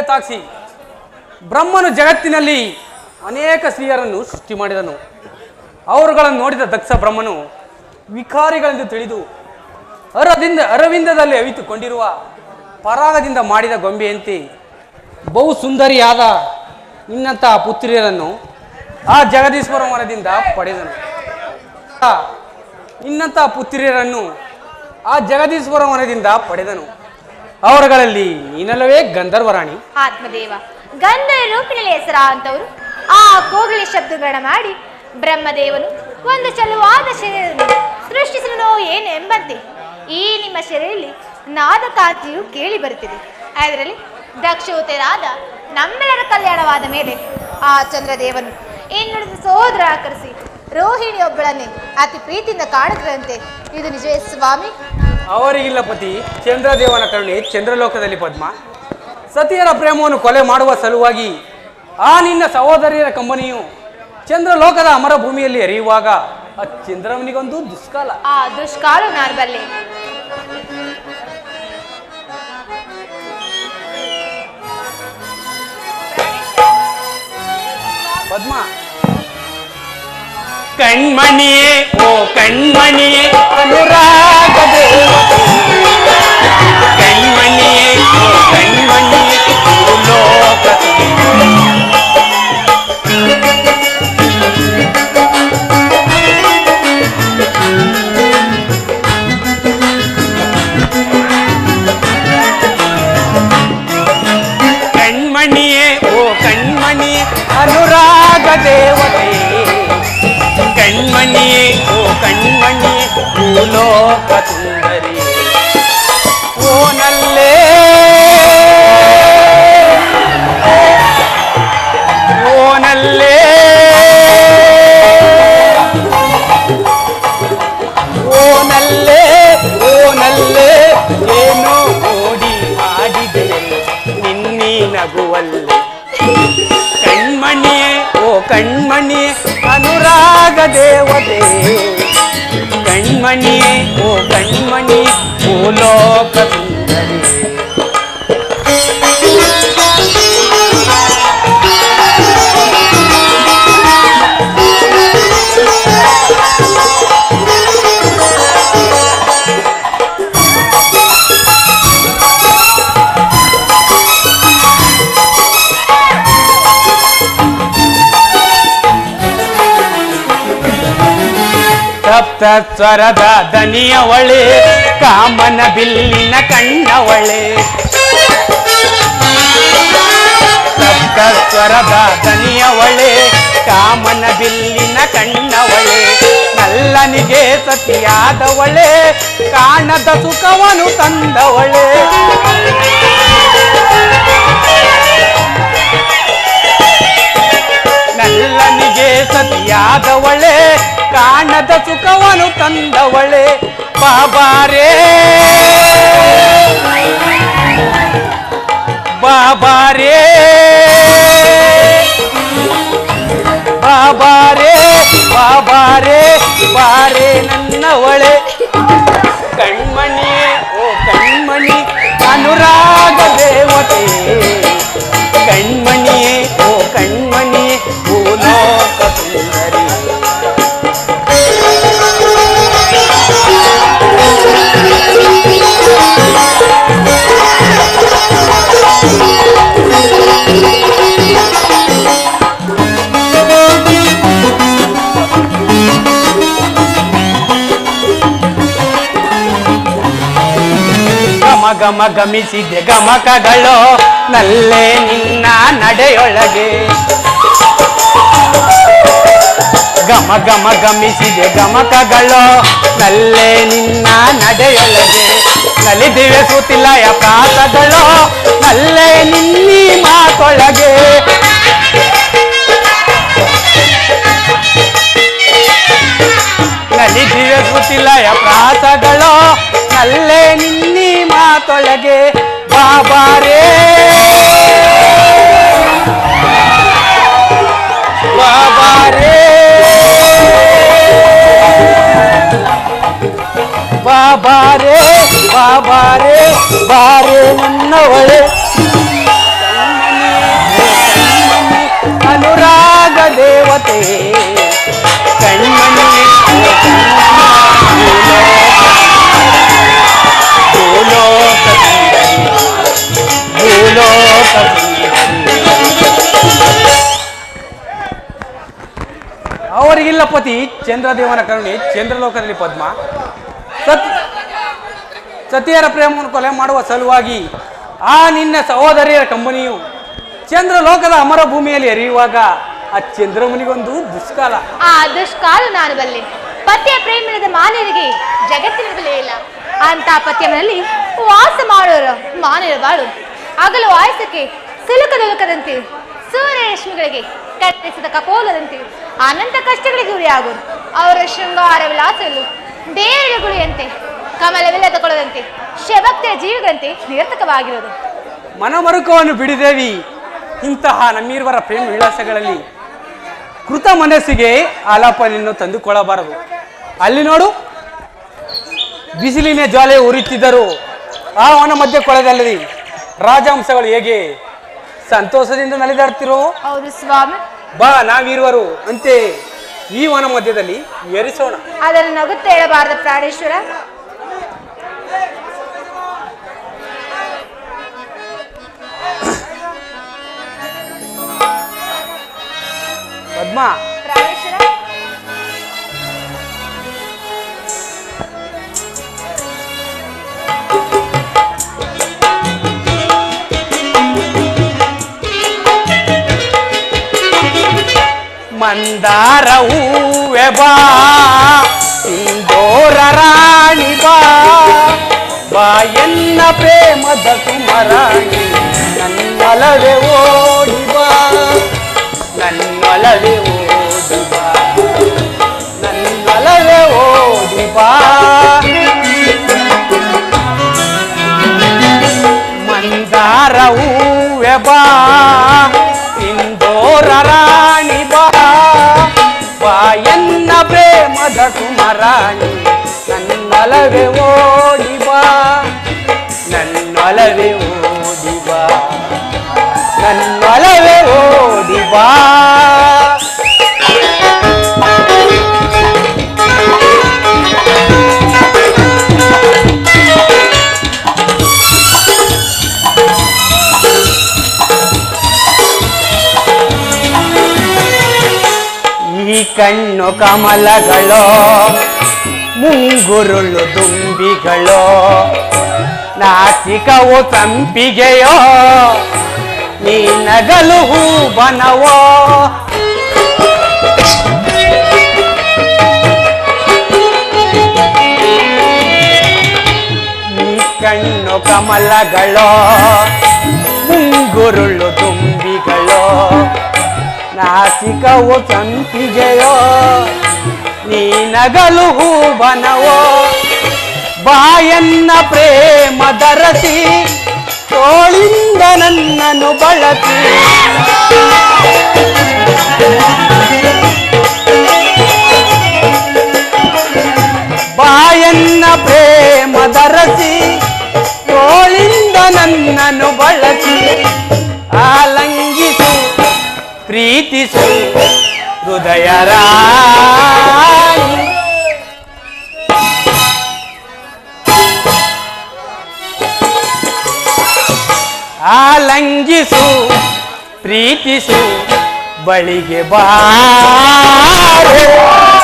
ತಾಕ್ಷಿ ಬ್ರಹ್ಮನು ಜಗತ್ತಿನಲ್ಲಿ ಅನೇಕ ಸ್ತ್ರೀಯರನ್ನು ಸೃಷ್ಟಿ ಮಾಡಿದನು. ಅವರುಗಳನ್ನು ನೋಡಿದ ದಕ್ಷ ಬ್ರಹ್ಮನು ವಿಕಾರಿಗಳೆಂದು ತಿಳಿದು ಅರವಿಂದದಲ್ಲಿ ಅವಿತುಕೊಂಡಿರುವ ಪರಾಗದಿಂದ ಮಾಡಿದ ಗೊಂಬೆಯಂತೆ ಬಹು ಸುಂದರಿಯಾದ ನಿನ್ನಂತಹ ಪುತ್ರಿಯರನ್ನು ಆ ಜಗದೀಶ್ವರ ವನದಿಂದ ಪಡೆದನು. ನಿನ್ನಂತಹ ಪುತ್ರಿಯರನ್ನು ಆ ಜಗದೀಶ್ವರ ವನದಿಂದ ಪಡೆದನು. ಅವರುಗಳಲ್ಲಿ ನೀನಲ್ಲವೇ ಗಂಧರ್ವರಾಣಿ. ಆತ್ಮದೇವ ಗಂಧರ್ವ ರೂಪಿನಲ್ಲಿ ಹೆಸರ ಅಂತವರು ಆ ಕೋಗಿಲೆ ಶಬ್ದಗಳನ್ನ ಮಾಡಿ ಬ್ರಹ್ಮದೇವನು ಒಂದು ಚಲುವಾದ ಶರೀರವನ್ನು ಸೃಷ್ಟಿಸಲು ಏನು ಎಂಬಂತೆ ಈ ನಿಮ್ಮ ಶರೀರದಲ್ಲಿ ನಾದಕಾಂತಿಯು ಕೇಳಿ ಬರುತ್ತಿದೆ. ಅದರಲ್ಲಿ ದಕ್ಷೋತೆರಾದ ನಮ್ಮೆಲ್ಲರ ಕಲ್ಯಾಣವಾದ ಮೇಲೆ ಆ ಚಂದ್ರದೇವನು ಇನ್ನುಳಿದ ಸಹೋದರ ಆಕರಿಸಿ ರೋಹಿಣಿಯೊಬ್ಬಳನ್ನೇ ಅತಿ ಪ್ರೀತಿಯಿಂದ ಕಾಣುತ್ತಿರಂತೆ. ಇದು ನಿಜವೇ ಸ್ವಾಮಿ? ಅವರಿಗಿಲ್ಲ ಪತಿ. ಚಂದ್ರದೇವನ ಕರುಣೆ ಚಂದ್ರಲೋಕದಲ್ಲಿ ಪದ್ಮ. ಸತಿಯರ ಪ್ರೇಮವನ್ನು ಕೊಲೆ ಮಾಡುವ ಸಲುವಾಗಿ ಆ ನಿನ್ನ ಸಹೋದರಿಯರ ಕಂಬನಿಯು ಚಂದ್ರಲೋಕದ ಅಮರ ಭೂಮಿಯಲ್ಲಿ ಎರೆಯುವಾಗ ಆ ಚಂದ್ರವನಿಗೊಂದು ದುಷ್ಕಾಲ. ಆ ದುಷ್ಕಾಲ ನಾನು ಬಲ್ಲೆ. ಪದ್ಮ ಕಣ್ಮಣಿಯೇ ಓ ಕಣ್ಮಣಿಯೇ ಅನುರಾಗ ದೇವತೆ, ಕಣ್ಮಣಿಯೇ ಓ ಕಣ್ಮಣಿಯೇ ಲೋಕ ಕಣ್ಮಣಿಯೇ ಓ ಕಣ್ಮಣಿಯೇ ಅನುರಾಗ ದೇವತೆ, ಕಣ್ಮಣಿಯೇ ಓ ಕಣ್ಮಣಿಯೇ ಭೂಲೋಕ ಸುಂದರಿ. ಓನಲ್ಲೇ ಓನಲ್ಲೇ ಓನಲ್ಲೇ ಓನಲ್ಲೇ ಏನೋ ಓಡಿ ಆಡಿದೆ ನಿನ್ನೀ ನಗುವಲ್ಲಿ. ಕಣ್ಮಣಿಯೇ ಓ ಕಣ್ಮಣಿಯೇ ಅನುರಾಗ ದೇವತೆ, ಕಣ್ಮಣಿಯೇ ಓ ಕಣ್ಮಣಿಯೇ ಭೂಲೋಕ ಸುಂದರಿ. ಸಪ್ತ ಸ್ವರದ ದನಿಯವಳೆ, ಕಾಮನ ಬಿಲ್ಲಿನ ಕಣ್ಣವಳೆ. ಸಪ್ತ ಸ್ವರದ ದನಿಯವಳೆ, ಕಾಮನ ಬಿಲ್ಲಿನ ಕಣ್ಣವಳೆ. ನಲ್ಲನಿಗೆ ಸತಿಯಾದವಳೆ, ಕಾಣದ ಸುಖವನು ತಂದವಳೆ. ನಲ್ಲನಿಗೆ ಸತಿಯಾದವಳೆ, ಕಾಣದ ಸುಖವನು ತಂದವಳೆ. ಬಾಬಾರೇ ಬಾಬಾರೇ ಬಾಬಾರೇ ಬಾಬಾರೇ ಬಾರೇ ನನ್ನವಳೆ. ಕಣ್ಮಣಿಯೇ ಓ ಕಣ್ಮಣಿ ಅನುರಾಗ ದೇವತೆ, ಕಣ್ಮಣಿಯೇ ಓ ಕಣ್ಮಣಿಯೇ ಭೂಲೋಕ ಸುಂದರಿ. ಗಮ ಗಮ ಗಮಿಸಿದೆ ಗಮಕಗಳು ನಲ್ಲೇ ನಿನ್ನ ನಡೆಯೊಳಗೆ. ಗಮ ಗಮ ಗಮಿಸಿದೆ ಗಮಕಗಳು ನಲ್ಲೇ ನಿನ್ನ ನಡೆಯೊಳಗೆ. ನಲಿದಿವೆ ಸುತಿಲಯ ಪ್ರಾಸಗಳು ನಲ್ಲೇ ನಿನ್ನೀ ಮಾತೊಳಗೆ. ನಲಿದಿವೆ ಸುತಿಲಯ ಪ್ರಾಸಗಳು ನಲ್ಲೇ ನಿನ್ನೀ ಮಾತೊಳಗೆ. ಬಾಬಾರೇ ಬಾಬಾರೇ ಬಾಬಾರೇ ಬಾಬಾರೇ ಬಾರೇ ನನ್ನವಳೆ. ಅನುರಾಗ ದೇವತೆ, ಕಣ್ಮಣಿ ಭೂಲೋಕ ಸುಂದರಿ. ಪತಿ ಚಂದ್ರದೇವನ ಕರುಣೆ ಚಂದ್ರಲೋಕದಲ್ಲಿ ಪದ್ಮ. ಸತಿಯರ ಪ್ರೇಮವನ್ನು ಕೊಲೆ ಮಾಡುವ ಸಲುವಾಗಿ ಆ ನಿನ್ನ ಸಹೋದರಿಯರ ಕಂಬನಿಯು ಚಂದ್ರಲೋಕದ ಅಮರ ಭೂಮಿಯಲ್ಲಿ ಎರೆಯುವಾಗ ಆ ಚಂದ್ರಮುನಿಗೊಂದು ದುಷ್ಕಾಲ. ಆ ದುಷ್ಕಾಲ ನಾನು ಬಲ್ಲೆ. ಪತಿಯ ಪ್ರೇಮದ ಮಾನ್ಯರಿಗೆ ಜಗತ್ತಿನ ಬೆಲೆ ಇಲ್ಲ. ಅಂತ ಪತಿಯ ಮನೆಯಲ್ಲಿ ವಾಸ ಮಾಡೋರು ಮಾನ್ಯರ ಬಾಳು ಆಗಲು ಆಯಸಕ್ಕೆ ಸಿಲುಕದಂತೆ ಸೂರ್ಯ ರಶ್ಮಿಗಳಿಗೆ ಕತ್ತರಿಸಿದ ಕಪೋಲದಂತೆ ಅನಂತ ಕಷ್ಟಗಳಿಗೆ ಗುರಿಯಾಗೋರು. ಅವರ ಶೃಂಗಾರ ವಿಲಾಸಗಳು ಬೇರುಗುಳಿಯಂತೆ ಕಮಲವೆಲ್ಲ ತಗೊಳ್ಳದಂತೆ ಶಭಕ್ತಿಯ ಜೀವಿಗಳಂತೆ ನಿರರ್ಥಕವಾಗಿರೋದು. ಮನಮರುಕವನ್ನು ಬಿಡಿದೇವಿ. ಇಂತಹ ನಮ್ಮೀರ್ವರ ಪ್ರೇಮ ವಿಳಾಸಗಳಲ್ಲಿ ಕೃತ ಮನಸ್ಸಿಗೆ ಆಲಾಪನೆಯನ್ನು ತಂದುಕೊಳ್ಳಬಾರದು. ಅಲ್ಲಿ ನೋಡು, ಬಿಸಿಲಿನ ಜ್ವಾಲೆ ಉರಿತಿದ್ದರು ಆ ವನ ಮಧ್ಯ ಕೊಳೆದಲ್ಲಿ ರಾಜಹಂಸಗಳು ಹೇಗೆ ಸಂತೋಷದಿಂದ ನಲಿದಾಡ್ತಿರೋ. ಹೌದು ಸ್ವಾಮಿ. ಬಾ, ನಾವಿರುವರು ಅಂತೆ ಈ ವನ ಮಧ್ಯದಲ್ಲಿ ಏರಿಸೋಣ. ಅದನ್ನು ನಗುತ್ತ ಹೇಳಬಾರದು ಪ್ರಾಣೇಶ್ವರ. ಪದ್ಮ, ಪ್ರಾಣೇಶ್ವರ. ಮಂದಾರ ಹೂವೆ ಬಾ, ಸಿಂಧೂರ ರಾಣಿ ಬಾ, ಬಾ ಎನ್ನ ಪ್ರೇಮದ ಸುಮರಾಣಿ, ನನ್ನೊಲವೇ ಓಡಿ ಬಾ, ನನ್ನೊಲವೇ ಓಡಿ ಬಾ, ನನ್ನೊಲವೇ ಓಡಿ ಬಾ. ಮಂದಾರ ಹೂವೆ ಬಾ, ಸಿಂಧೂರ ರಾಣಿ ಬಾ, ಬಾ ಎನ್ನ ಪ್ರೇಮದ ಸುಮರಾಣಿ, ನನ್ನೊಲವೇ ಓಡಿ ಬಾ, ನನ್ನೊಲವೇ ಓಡಿ ಬಾ, ನನ್ನೊಲವೇ ಓಡಿ ಬಾ. ಈ ಕಣ್ಣು ಕಮಲಗಳೋ, ಮುಂಗುರುಳು ದುಂಬಿಗಳೋ, ನಾಸಿಕವು ಸಂಪಿಗೆಯೋ, ನೀ ನಗಲು ಹೂಬನವೋ. ಈ ಕಣ್ಣು ಕಮಲಗಳೋ, ಮುಂಗುರುಳು ದುಂಬಿಗಳೋ, ನಾಸಿಕವು ಸಂಪಿಗೆಯೋ, ನೀ ನಗಲು ಹೂಬನವೋ. ಬಾಯನ್ನ ಪ್ರೇಮದರಸಿ ತೋಳಿಂದ ನನ್ನನ್ನು ಬಳಸಿ, ಬಾಯನ್ನ ಪ್ರೇಮದರಸಿ ತೋಳಿಂದ ನನ್ನನ್ನು ಬಳಸಿ, ಆಲಂಗಿಸು ಪ್ರೀತಿಸು ಹೃದಯ ರಾಣಿ. ಆಲಂಗಿಸು ಪ್ರೀತಿಸು ಬಳಿಗೆ ಬಾರೆ,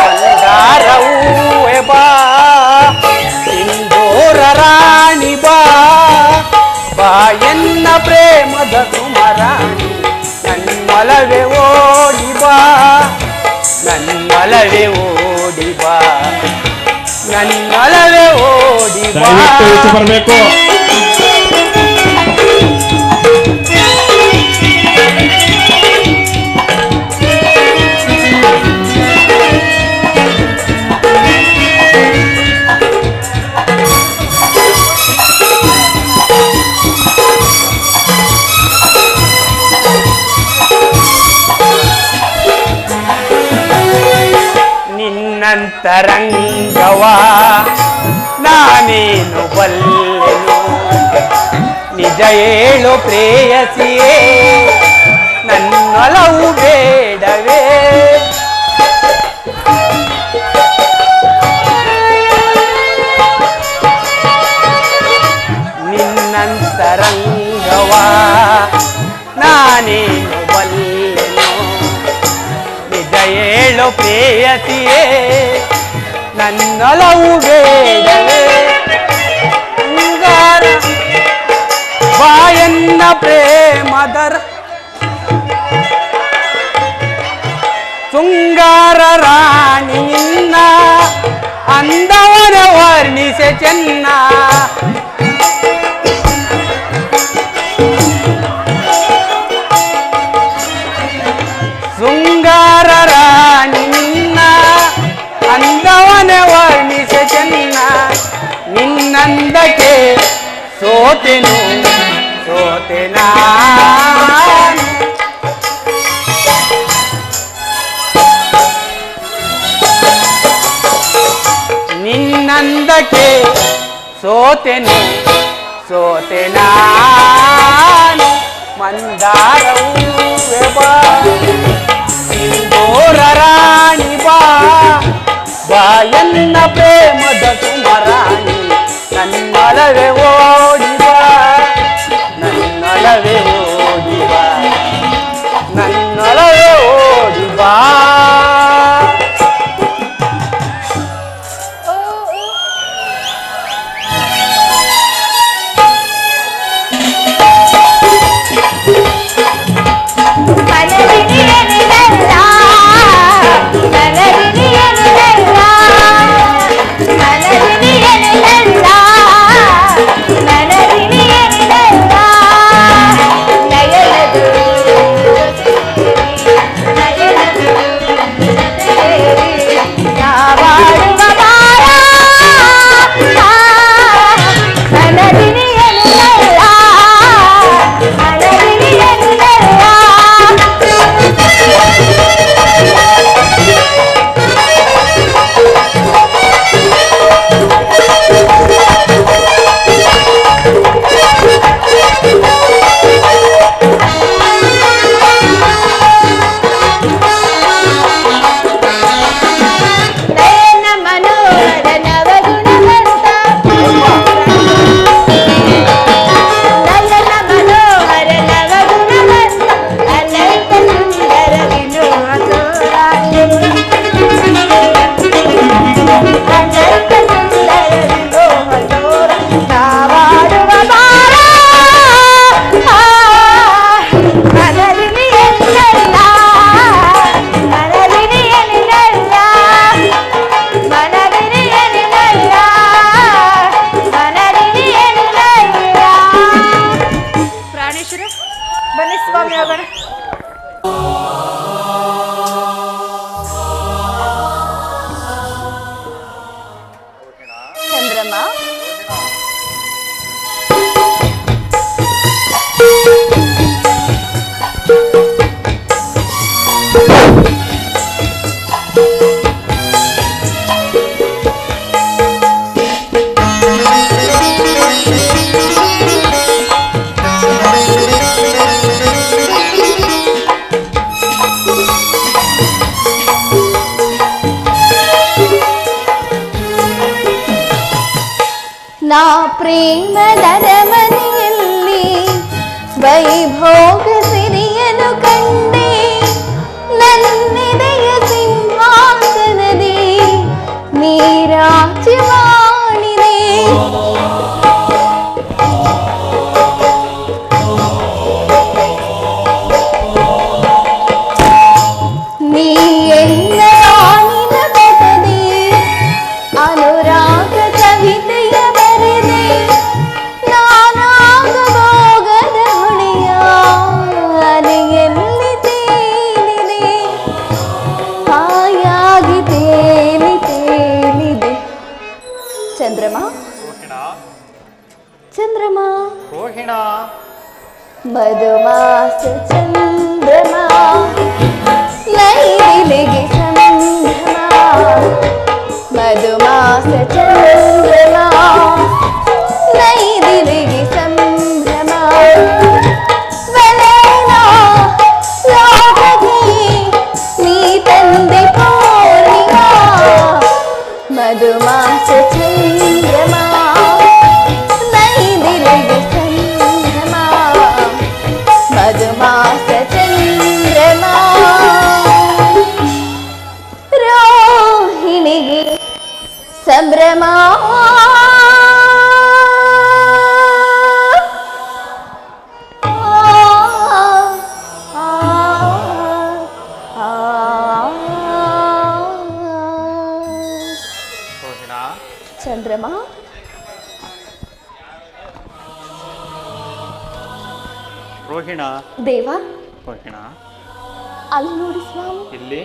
ಮಂದಾರ ಹೂವೆ ಬಾ, ಸಿಂಧೂರ ರಾಣಿ ಬಾ, ಬಾ ಎನ್ನ ಪ್ರೇಮದ ಸುಮರಾಣಿ, ನನ್ನೊಲವೇ ಓಡಿ ಬಾ, ನನ್ನೊಲವೇ ಓಡಿ ಬಾ, ನನ್ನೊಲವೇ ಓಡಿ ಬಾ. ಬರಬೇಕು. ನಿನ್ನಂತರಂಗವ ನಾನೇನು ಬಲ್ಲೆನು, ನಿಜ ಹೇಳು ಪ್ರೇಯಸಿಯೇ, ನನ್ನೊಲವು ಬೇಡವೇ. ನಿನ್ನಂತರಂಗವ ನಾನೇನು ಬಲ್ಲೆನು, ನಿಜ ಹೇಳು ಪ್ರೇಯ ಪ್ರೇಯತಿಯೇ ನನ್ನೊಲವು ಬೇಡವೇ ಶೃಂಗಾರ ಬಾಯನ್ನ ಪ್ರೇಮದರ ಶೃಂಗಾರ ರಾಣಿ ನಿನ್ನ ಅಂದವನ ವರ್ಣಿಸೆ ಚೆನ್ನ ಶೃಂಗಾರ ರಾಣಿ ನಿನ್ನ ಅಂದವನ ವರ್ಣಿಸೆ ಚೆನ್ನ ನಿನ್ನಂದಕ್ಕೆ ಸೋತೆನು ಸೋತೆನಾ ನಿನ್ನಂದಕ್ಕೆ ಸೋತೆನು ಸೋತೆನಾನು ಮಂದಾರವು ಸಿಂಧೂರ ರಾಣಿ ಬಾಯನ್ನ ಪ್ರೇಮದ ಸುಮರಾಣಿ ನನ್ನೊಲವೇ ಓಡಿಬಾ ನನ್ನೊಲವೇ ಓಡಿಬಾ ನನ್ನೊಲವೇ ಓಡಿಬಾ ನಾ ಪ್ರೇಮದ ಮನೆಯಲ್ಲಿ ವೈಭೋಗ ಸಿರಿಯನು ಕಂಡೆ ನನ್ನೆದೆಯ ಸಿಂಹಾಸನದಿ ನೀರಾಜಿ ಮಾಡಿದೆ ನೀ ಎಲ್ಲ ಆನಿನ ಪದದಿ ಅನುರಾಗ ಕವಿತೆಯ ಬರೆದೆ ನಾನಾಗಬೋಗದ ಹುಳಿಯ ಅಲೆಯಲ್ಲಿ ತೇಲಿದೆ ಹಾಯಾಗಿ ತೇಲಿದೆ ಚಂದ್ರಮ ಚಂದ್ರಮ ರೋಹಿಣ ಮಧುಮಾಸ ಚಂದ್ರಮ ನೈಲಿಗೆ ಸಂಭ್ರಮ ಮಧುಮಾಸ ಚಂದ್ರಮ ನೈದಿಲಿಗೆ ಸಂಭ್ರಮ ವಲಯನ ಲೋಕಕ್ಕೆ ನೀ ತಂದೆ ಪೂರ್ಣಿಮಾ ಮಧುಮಾಸ ಚಂದ್ರಮ ನೈದಿಲಿಗೆ ಸಂಭ್ರಮ ಮಧುಮಾಸ ಚಂದ್ರಮ ರೋ ಸಂಭ್ರಮ ಚಂದ್ರಮ ರೋಹಿಣ ದೇವ ರೋಹಿಣ ಅಲ್ಲಿ ನೋಡಿ ಸ್ವಾಮಿ, ಇಲ್ಲಿ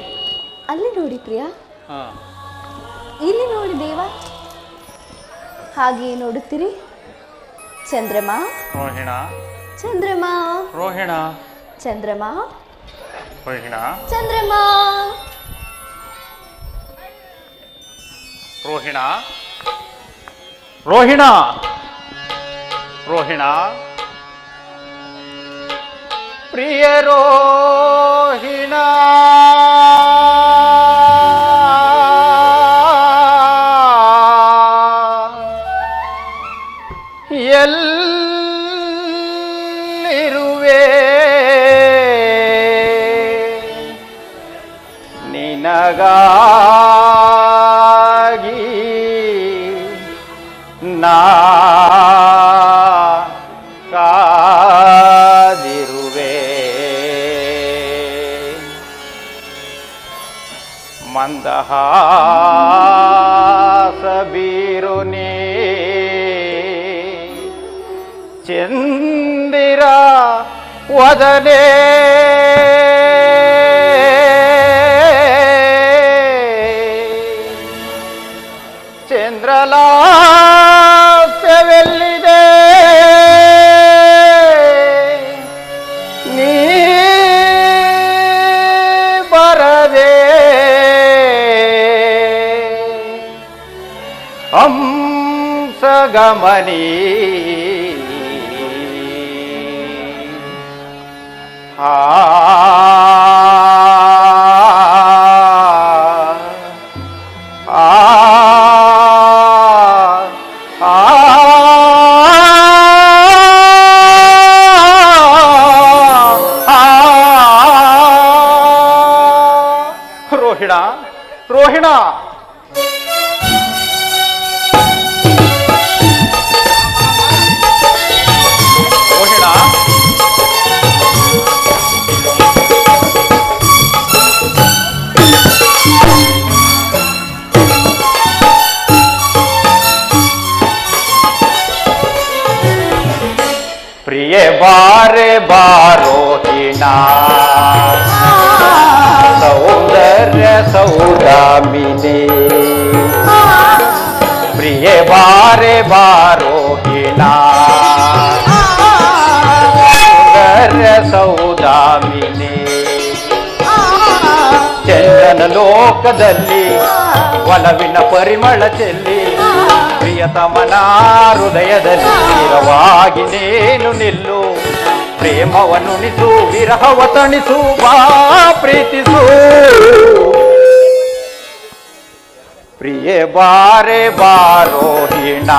ಅಲ್ಲಿ ನೋಡಿ ಪ್ರಿಯ, ಹಾ ಇಲ್ಲಿ ನೋಡಿ ದೇವ, ಹಾಗೆ ನೋಡುತ್ತೀರಿ ಚಂದ್ರಮ ರೋಹಿಣ ಚಂದ್ರಮ ರೋಹಿಣ ಚಂದ್ರಮ ರೋಹಿಣ ಚಂದ್ರಮ ರೋಹಿಣ ರೋಹಿಣ ರೋಹಿಣ ಪ್ರಿಯ ರೋಹಿಣ ಎಲ್ಲಿರುವೆ ನಿನಗಾಗಿ ನಾ ಕಾದಿರುವೆ ಮಂದಹಾಸ ಬೀರು ನೀ ಚಂದಿರ ವದನೆ ಚಂದ್ರಲಾಸ್ಯವೆಲ್ಲಿದೆ ನೀ ಬರದೆ ಹಂಸಗಮನಿ ರೋಹಿಣ ರೋಹಿಣ ರೋಹಿಣ ಪ್ರಿಯ ಬಾರೆ ಬಾರೋಹಿಣ ಸೌಂದರ್ಯ ಸೌದಾಮಿನಿ ಪ್ರಿಯ ಬಾರೆ ಬಾರೋಹಿಣ ಸೌಂದರ್ಯ ಸೌದಾಮಿನಿ ಚಂದ್ರನ ಲೋಕದಲ್ಲಿ ಒಲವಿನ ಪರಿಮಳ ಚೆಲ್ಲಿ ಪ್ರಿಯತಮನ ಹೃದಯದಲ್ಲಿ ಸ್ಥಿರವಾಗಿ ನೇನು ನಿಲ್ಲು ಪ್ರೇಮವನ್ನುಣಿಸು ವಿರಹವ ತಣಿಸು ಬಾ ಪ್ರೀತಿಸು ಪ್ರಿಯ ಬಾರೆ ಬಾರೋಹಿಣ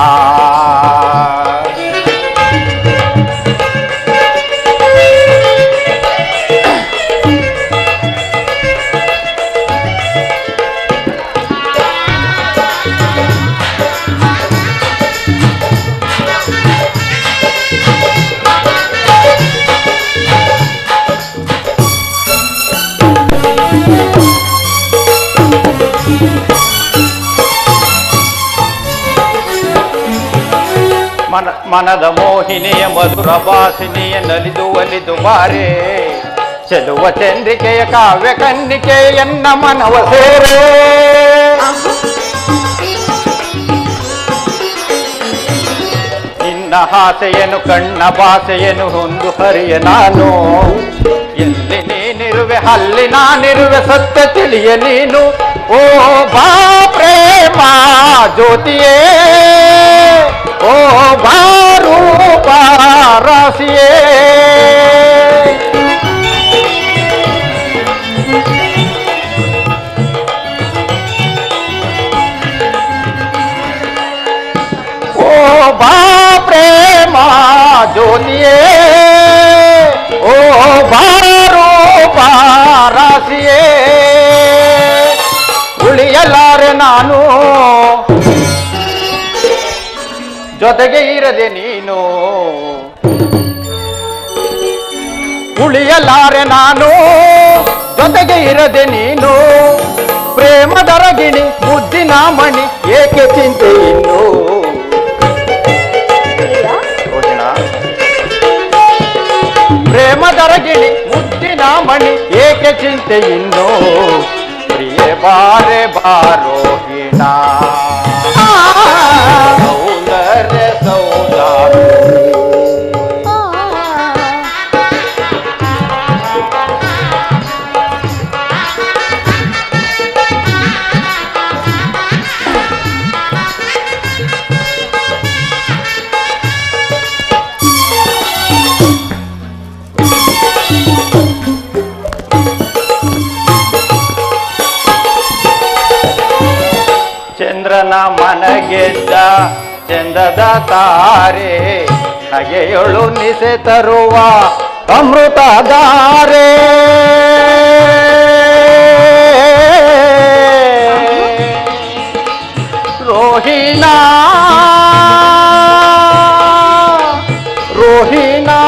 ಮನದ ಮೋಹಿನಿಯ ಮಧುರ ಭಾಷಿನಿಯ ನಲಿದು ಒಲಿದು ಬಾರೆ ಚೆಲುವ ಚಂದ್ರಿಕೆಯ ಕಾವ್ಯ ಕನ್ನಿಕೆ ಎನ್ನ ಮನವ ಸೇರೆ ನಿನ್ನ ಹಾಸೆಯನು ಕಣ್ಣ ಭಾಷೆಯನು ಹೊಂದು ಹರಿಯ ನಾನು ಎಲ್ಲಿ ನೀನಿರುವೆ ಅಲ್ಲಿ ನಾನಿರುವೆ ಸತ್ಯ ತಿಳಿಯ ನೀನು ಓ ಬಾ ಪ್ರೇಮ ಜ್ಯೋತಿಯೇ ಓ ಭಾರೂಪ ರಾಶಿಯೇ ಓ ಬಾ ಪ್ರೇಮ ಜ್ಯೋತಿಯೇ ಓ ಭಾರೂಪ ರಾಶಿಯೇ ಉಳಿಯಲಾರೆ ನಾನು ಜೊತೆಗೆ ಇರದೆ ನೀನು ಉಳಿಯಲಾರೆ ನಾನು, ಜೊತೆಗೆ ಇರದೆ ನೀನು. ಪ್ರೇಮದರಗಿಣಿ ಮುದ್ದಿನ ಮಣಿ ಏಕೆ ಚಿಂತೆ ಇನ್ನು. ಪ್ರೇಮದರಗಿಣಿ ಮುದ್ದಿನ ಮಣಿ ಏಕೆ ಚಿಂತೆ ಇನ್ನು. ಪ್ರಿಯ ಬಾರೆ ಬಾರೋಹಿಣ ಸೌಂದರ್ಯ ಸೌದಾರು. ಚಂದ್ರನ ಮನಗೆದ್ದ ಚಂದದ ತಾರೆ, ನಗೆಯೊಳು ನಿಸೆ ತರುವ ಅಮೃತಧಾರೆ. ರೋಹಿಣಾ ರೋಹಿಣಾ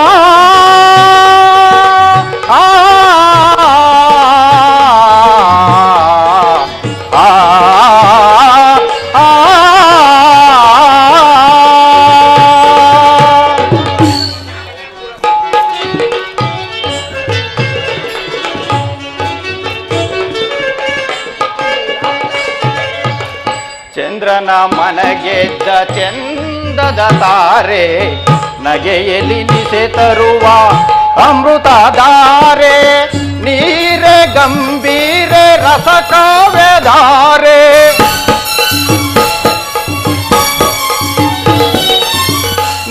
ಚಂದ್ರನ ಮನಗೆದ್ದ ಚಂದದ ತಾರೆ, ನಗೆಯಲ್ಲಿ ನಿಸೆ ತರುವ ಅಮೃತಧಾರೆ. ನೀರೆ ಗಂಭೀರೆ ರಸ ಕಾವ್ಯಧಾರೆ,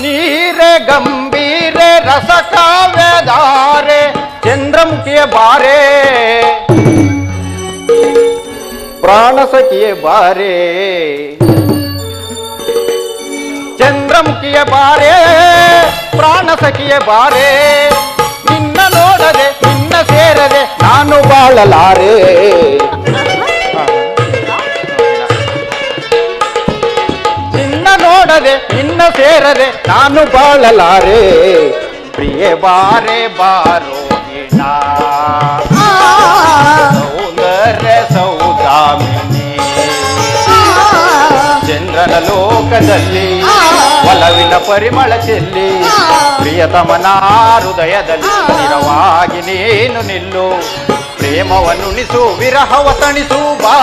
ನೀರೆ ಗಂಭೀರೆ ರಸ ಕಾವ್ಯಧಾರೆ. ಚಂದ್ರಮುಖಿಯ ಬಾರೆ ಪ್ರಾಣ ಸಖಿಯ ಬಾರೆ, ಚಂದ್ರಮುಖಿಯ ಬಾರೆ ಪ್ರಾಣ ಸಖಿಯ ಬಾರೆ. ನಿನ್ನ ನೋಡದೆ ನಿನ್ನ ಸೇರದೆ ನಾನು ಬಾಳಲಾರೆ. ನಿನ್ನ ನೋಡದೆ ನಿನ್ನ ಸೇರದೆ ನಾನು ಬಾಳಲಾರೆ. ಪ್ರಿಯ ಬಾರೆ ಬಾರೋಹಿಣ ಸೌಂದರ್ಯ ಸೌದಾಮಿನಿ. ಚಂದ್ರನ ಲೋಕದಲ್ಲಿ ಒಲವಿನ ಪರಿಮಳ ಚೆಲ್ಲಿ, ಪ್ರಿಯತಮನ ಹೃದಯದಲ್ಲಿ ಸ್ಥಿರವಾಗಿ ನೀನು ನಿಲ್ಲು. ಪ್ರೇಮವನ್ನುಣಿಸು ವಿರಹವ ತಣಿಸು ಬಾ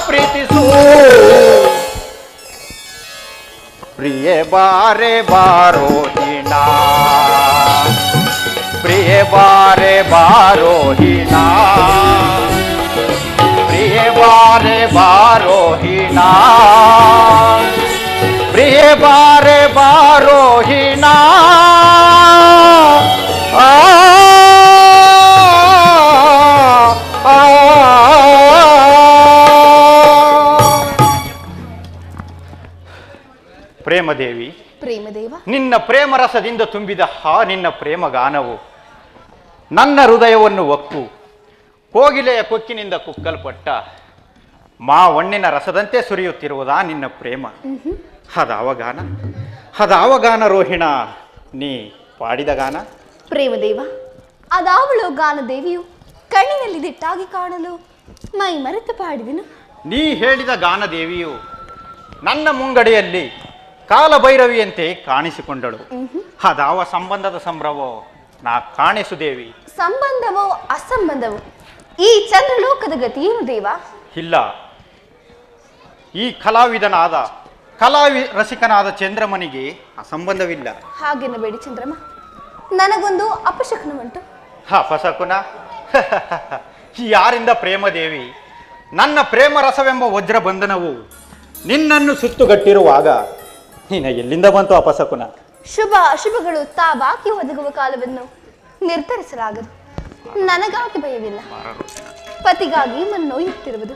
ಪ್ರೀತಿಸು. ಪ್ರಿಯ ಬಾರೆ ಬಾರೋಹಿಣ ಪ್ರಿಯ ಬಾರೆ ಬಾರೋಹಿಣ ಪ್ರಿಯ ಬಾರೆ ಬಾರೋಹಿಣ ಪ್ರಿಯ ಬಾರೆ ಬಾರೋಹಿಣ. ಪ್ರೇಮದೇವಿ, ಪ್ರೇಮದೇವ, ನಿನ್ನ ಪ್ರೇಮರಸದಿಂದ ತುಂಬಿದ ನಿನ್ನ ಪ್ರೇಮ ಗಾನವು ನನ್ನ ಹೃದಯವನ್ನು ಒಕ್ಕು ಕೋಗಿಲೆಯ ಕೊಕ್ಕಿನಿಂದ ಕುಕ್ಕಲ್ಪಟ್ಟ ಮಾವಣ್ಣಿನ ರಸದಂತೆ ಸುರಿಯುತ್ತಿರುವುದಾ ನಿನ್ನ ಪ್ರೇಮ. ಅದಾವ ಗಾನ ರೋಹಿಣ ನೀ ಪಾಡಿದ ಗಾನ. ಪ್ರೇಮದೇವ, ಅದಾವಳು ಗಾನದೇವಿಯು ಕಣ್ಣಿನಲ್ಲಿ ದಿಟ್ಟಾಗಿ ಕಾಣಲು ಮೈ ಮರೆತು ಪಾಡಿದೆನು. ನೀ ಹೇಳಿದ ಗಾನದೇವಿಯು ನನ್ನ ಮುಂಗಡೆಯಲ್ಲಿ ಕಾಲಭೈರವಿಯಂತೆ ಕಾಣಿಸಿಕೊಂಡಳು. ಅದಾವ ಸಂಬಂಧದ ಸಂಭ್ರಮವೋ ನಾ ಕಾಣಿಸುದೇವಿ. ಸಂಬಂಧವೋ ಅಸಂಬಂಧವೋ ಈ ಚಂದ್ರಲೋಕದ ಗತಿಯೇನು ದೇವ? ಇಲ್ಲ, ಈ ರಸಿಕನಾದ ಚಂದ್ರಮನಿಗೆ ಅಸಂಬಂಧವಿಲ್ಲ. ಹಾಗೆನ್ನಬೇಡಿ ಚಂದ್ರಮ, ನನಗೊಂದು ಅಪಶಕುನವುಂಟು. ಅಪಶಕುನ? ಯಾರಿಂದ ಪ್ರೇಮದೇವಿ? ನನ್ನ ಪ್ರೇಮ ರಸವೆಂಬ ವಜ್ರ ಬಂಧನವು ನಿನ್ನನ್ನು ಸುತ್ತುಗಟ್ಟಿರುವಾಗ ನಿನ್ನ ಎಲ್ಲಿಂದ ಬಂತು ಅಪಶಕುನ? ಶುಭ ಅಶುಭಗಳು ತಾವಾಗಿ ಒದಗುವ ಕಾಲವನ್ನು ನಿರ್ಧರಿಸಲಾಗದು. ನನಗಾಗಿ ಭಯವಿಲ್ಲ, ಪತಿಗಾಗಿ ಮನನೊಯ್ಯುತ್ತಿರುವುದು.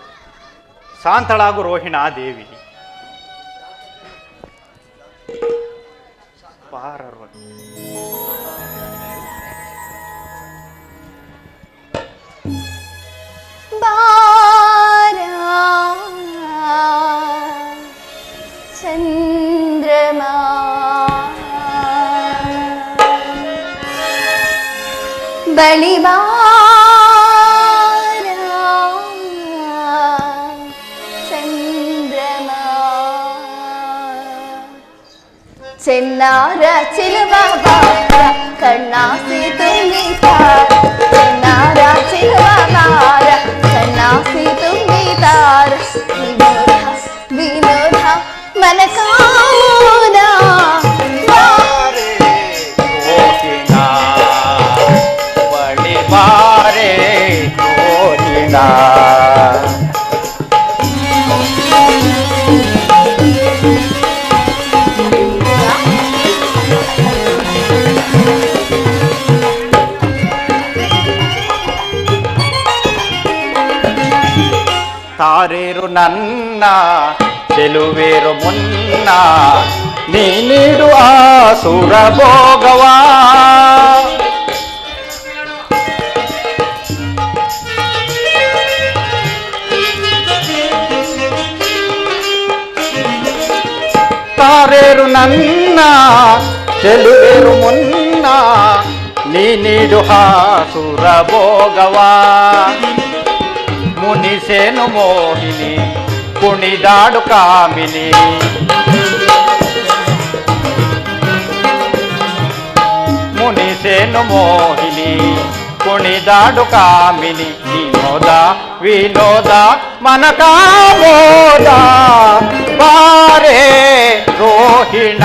ಶಾಂತಳಾಗು ರೋಹಿಣಾ ದೇವಿ. ಚಂದ್ರಮಾ ಬಳಿಬಾರ ಚಂದ್ರಮ ಚೆನ್ನಾರ ಚಿಲುವ ಬಾರ ಕಣ್ಣಾಸಿ ತುಂಬಿತಾರ ಚೆನ್ನಾರ ಚಿಲುವ ಬಾರ ಕಣ್ಣಾಸಿ ತುಂಬಿತಾರ ವಿನೋದ ವಿನೋದ ಮನಕಾಮೋದ ಬಳಿ ಬಾರೆ ರೋಹಿಣ ತಾರೇರು ನನ್ನ ಚೆಲುವೇರು ಮುನ್ನ ನೀ ನೀಡುವ ಸುರ ಭೋಗವಾ ತಾರೇರು ನನ್ನ ಚೆಲುವೇರು ಮುನ್ನ ನೀ ನೀಡುವ ಸುರ ಭೋಗವಾ ಮುನಿಸೇನು ಮೋಹಿನಿ ಕುಣಿದಾಡು ಕಾಮಿನಿ ಮುನಿಸೇನು ಮೋಹಿನಿ ಕುಣಿದಾಡು ಕಾಮಿನಿ ವಿನೋದ ವಿನೋದ ಮನಕಾಮೋದ ಬಾರೆ ರೋಹಿಣ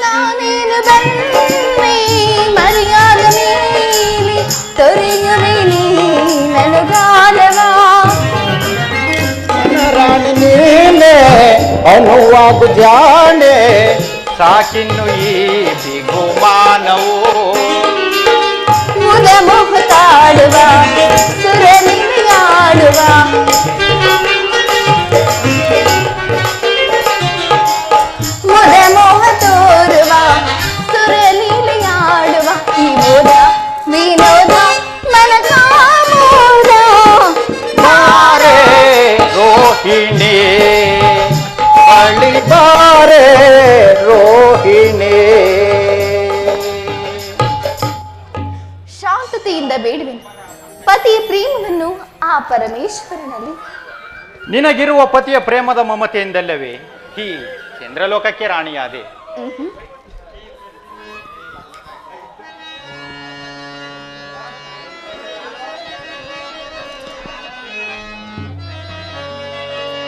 ನಾನೇನು ಬನ್ನಿ ಮರ್ಯಾದ ಮೇಲೆ ತೊರೆಯುವೆ ನೀ ನನಗಾಲವ ರಾಣಿ ನೀನೆ ಅನುವಾಗು ಜಾಣೆ ಸಾಕಿನ್ನು ಈ ಬಿಗುಮಾನವು ಮುದ ಮುಖತಾಡುವ ಸುರನಿಯಾಡುವ ಮುದ ಮೋಹ ತೋರುವ ಸುರಲೀಲೆಯಾಡುವ ವಿನೋದ ವಿನೋದ ಮನಕಾಮೋದ ಬಾರೆ ರೋಹಿಣಿ ಬಳಿ ಬಾರೆ ರೋಹಿಣಿ ಶಾಂತತೆಯಿಂದ ಬೇಡುವೆನು ಪತಿಯ ಪ್ರೇಮವನ್ನು ಆ ಪರಮೇಶ್ವರನಲ್ಲಿ. ನಿನಗಿರುವ ಪತಿಯ ಪ್ರೇಮದ ಮಮತೆಯಿಂದಲ್ಲವೇ ಈ ಚಂದ್ರಲೋಕಕ್ಕೆ ರಾಣಿಯಾದೆ.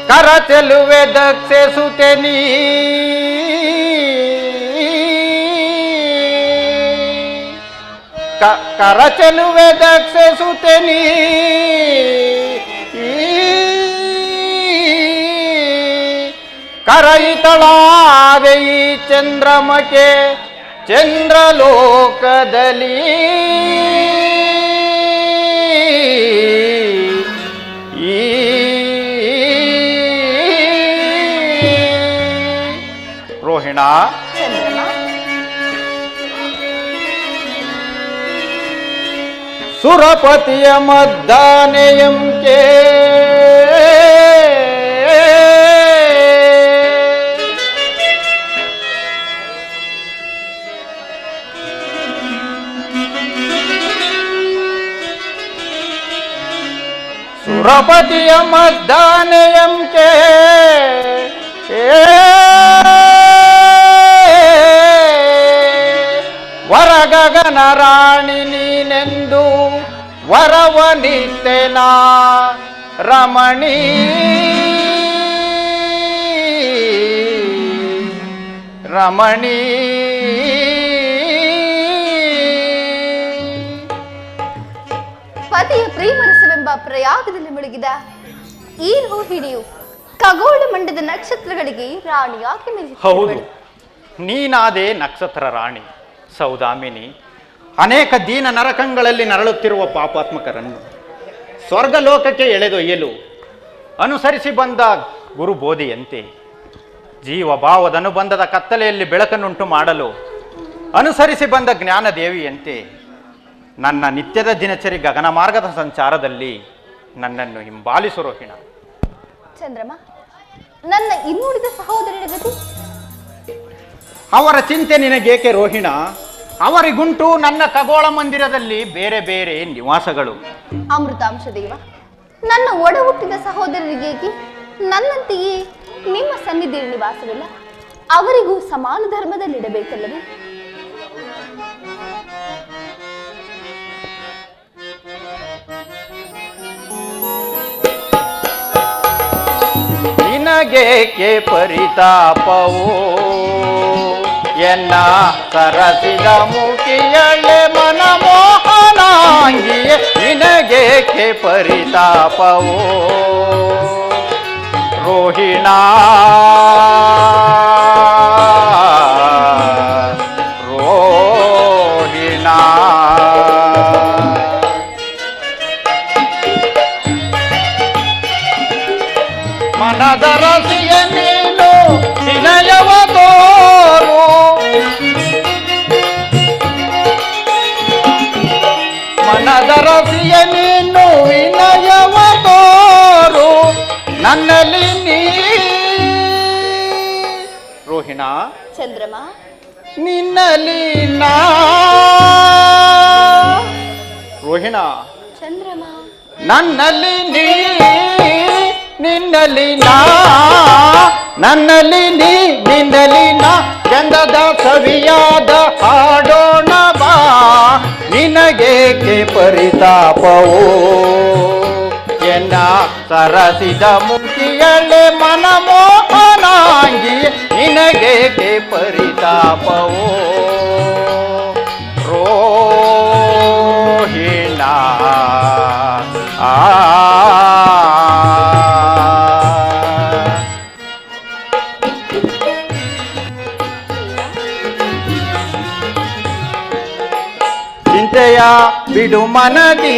ಕರ ಚೆಲುವೆ ದಕ್ಷೆ ಸುತೆ ನೀ ಕರ ಚೆಲುವೆ ದಕ್ಷೆ ಸುತೆ ನೀ ಕರಯಿತಳಾದೆ ಈ ಚಂದ್ರಮಕ್ಕೆ ಚಂದ್ರಲೋಕದಲ್ಲಿ ಈ ರೋಹಿಣ ಚಂದ್ರಮ ಸುರಪತಿಯ ಮದ್ದಾನೆಯಂ ಕೆ ಸುರಪತಿಯ ಮದ್ದಾನೆಯಂ ಕೆ ವರಗಗನ ರಾಣಿ ನೀನೆಂದು ವರವನಿತ್ತೆನ ರಮಣಿ ರಮಣಿ ಪತಿಯ ಪ್ರೇಮರಸವೆಂಬ ಪ್ರಯಾಗದಲ್ಲಿ ಮುಳುಗಿದ ಈ ರೋಹಿಣಿಯು ಖಗೋಳ ಮಂಡದ ನಕ್ಷತ್ರಗಳಿಗೆ ರಾಣಿಯಾಗಿ ಹೌದು, ಮೆರೆಯುತ್ತಿರುವಳು. ನೀನಾದೆ ನಕ್ಷತ್ರ ರಾಣಿ ಸೌದಾಮಿನಿ. ಅನೇಕ ದೀನ ನರಕಗಳಲ್ಲಿ ನರಳುತ್ತಿರುವ ಪಾಪಾತ್ಮಕರನ್ನು ಸ್ವರ್ಗಲೋಕಕ್ಕೆ ಎಳೆದೊಯ್ಯಲು ಅನುಸರಿಸಿ ಬಂದ ಗುರು ಬೋಧಿಯಂತೆ, ಜೀವ ಭಾವದ ಅನುಬಂಧದ ಕತ್ತಲೆಯಲ್ಲಿ ಬೆಳಕನ್ನುಂಟು ಮಾಡಲು ಅನುಸರಿಸಿ ಬಂದ ಜ್ಞಾನದೇವಿಯಂತೆ ನನ್ನ ನಿತ್ಯದ ದಿನಚರಿ ಗಗನ ಮಾರ್ಗದ ಸಂಚಾರದಲ್ಲಿ ನನ್ನನ್ನು ಹಿಂಬಾಲಿಸು ರೋಹಿಣ. ಚಂದ್ರಮ್ಮ, ನನ್ನ ಇನ್ನುಳಿದ ಸಹೋದರರ ಗತಿ? ಅವರ ಚಿಂತೆ ನಿನಗೇಕೆ ರೋಹಿಣ? ಅವರಿಗುಂಟು ನನ್ನ ಖಗೋಳ ಮಂದಿರದಲ್ಲಿ ಬೇರೆ ಬೇರೆ ನಿವಾಸಗಳು. ಅಮೃತಾಂಶ ದೇವ, ನನ್ನ ಒಡ ಹುಟ್ಟಿದ ಸಹೋದರರಿಗೇಕೆ ನನ್ನಂತೆಯೇ ನಿಮ್ಮ ಸನ್ನಿಧಿಯಲ್ಲಿ ನಿವಾಸವಿಲ್ಲ? ಅವರಿಗೂ ಸಮಾನ ಧರ್ಮದಲ್ಲಿಡಬೇಕಲ್ಲವೇ? ನಿನಗೇಕೆ ಪರಿತಾಪವೋ ಎನ್ನ ಸರಸಿದ ಮುಖಿಯಳೆ ಮನಮೋಹನಾಂಗಿಯೇ, ನಿನಗೇಕೆ ಪರಿತಾಪವೋ ರೋಹಿಣ ರೋಹಿಣ. ಮನದ ರಸಿಯ ನೀನು ವಿನಯವ ತೋರು, ಮನದ ರಸಿಯ ನೀನು ವಿನಯವ ತೋರು ನನ್ನಲ್ಲಿ ನೀ ರೋಹಿಣ. ಚಂದ್ರಮ್ಮ, ನಿನ್ನಲ್ಲಿ ನಾ ರೋಹಿಣ. ಚಂದ್ರಮ್ಮ, ನನ್ನಲ್ಲಿ ನೀ ನಿನ್ನಲ್ಲಿ ನಾ, ನನ್ನಲ್ಲಿ ನೀ ನಿನ್ನಲ್ಲಿ ನಾ, ಚಂದದ ಸವಿಯಾದ ಹಾಡೋಣ ಬಾ. ನಿನಗೇಕೆ ಪರಿತಾಪವೋ ಎನ್ನ ಸರಸಿದ ಮುಖಿಯಳೆ ಮನಮೋಹನಾಂಗಿ, ನಿನಗೇಕೆ ಪರಿತಾಪವೋ ರೋಹಿಣ. ಚಿಂತೆಯ ಬಿಡು ಮನದಿ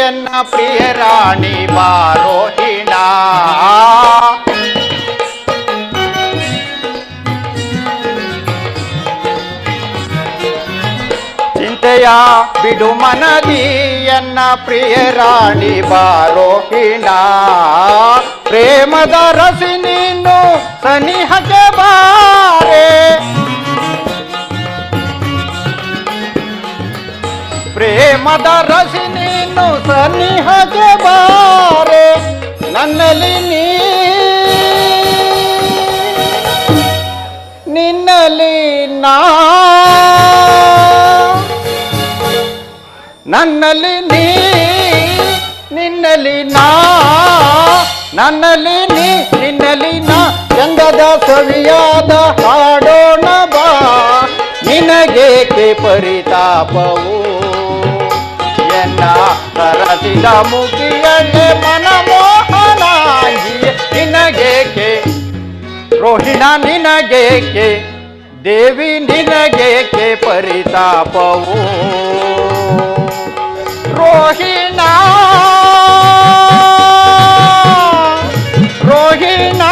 ಎನ್ನ ಪ್ರಿಯ ರಾಣಿ ಬಾರೋಹಿಣ. ಚಿಂತೆಯ ಬಿಡು ಮನದಿ ಎನ್ನ ಪ್ರಿಯ ರಾಣಿ ಬಾರೋಹಿಣ. ಪ್ರೇಮದ ರಸಿ ನೀನು ಸನಿಹಕ್ಕೆ ಬಾರೆ, ಪ್ರೇಮದ ರಸಿ ನೀನು ಸನಿಹಕ್ಕೆ ಬಾರೆ. ನನ್ನಲ್ಲಿ ನೀ ನಿನ್ನಲ್ಲಿ ನಾ, ನನ್ನಲ್ಲಿ ನೀ ನಿನ್ನಲ್ಲಿ ನಾ, ನನ್ನಲ್ಲಿ ನೀ ನಿನ್ನಲ್ಲಿ ನಾ, ಚಂದದ ಸವಿಯಾದ ಹಾಡೋಣ ಬಾ. ನಿನಗೇಕೆ ಪರಿತಾಪವು ಎನ್ನ ಸರಸಿದ ಮುಖಿಯಳೆ ಮನಮೋಹನಾಗಿ, ನಿನಗೇಕೆ ರೋಹಿಣ ನಿನಗೇಕೆ ದೇವಿ ನಿನಗೇಕೆ ಪರಿತಾಪವು ರೋಹಿಣ ರೋಹಿಣ.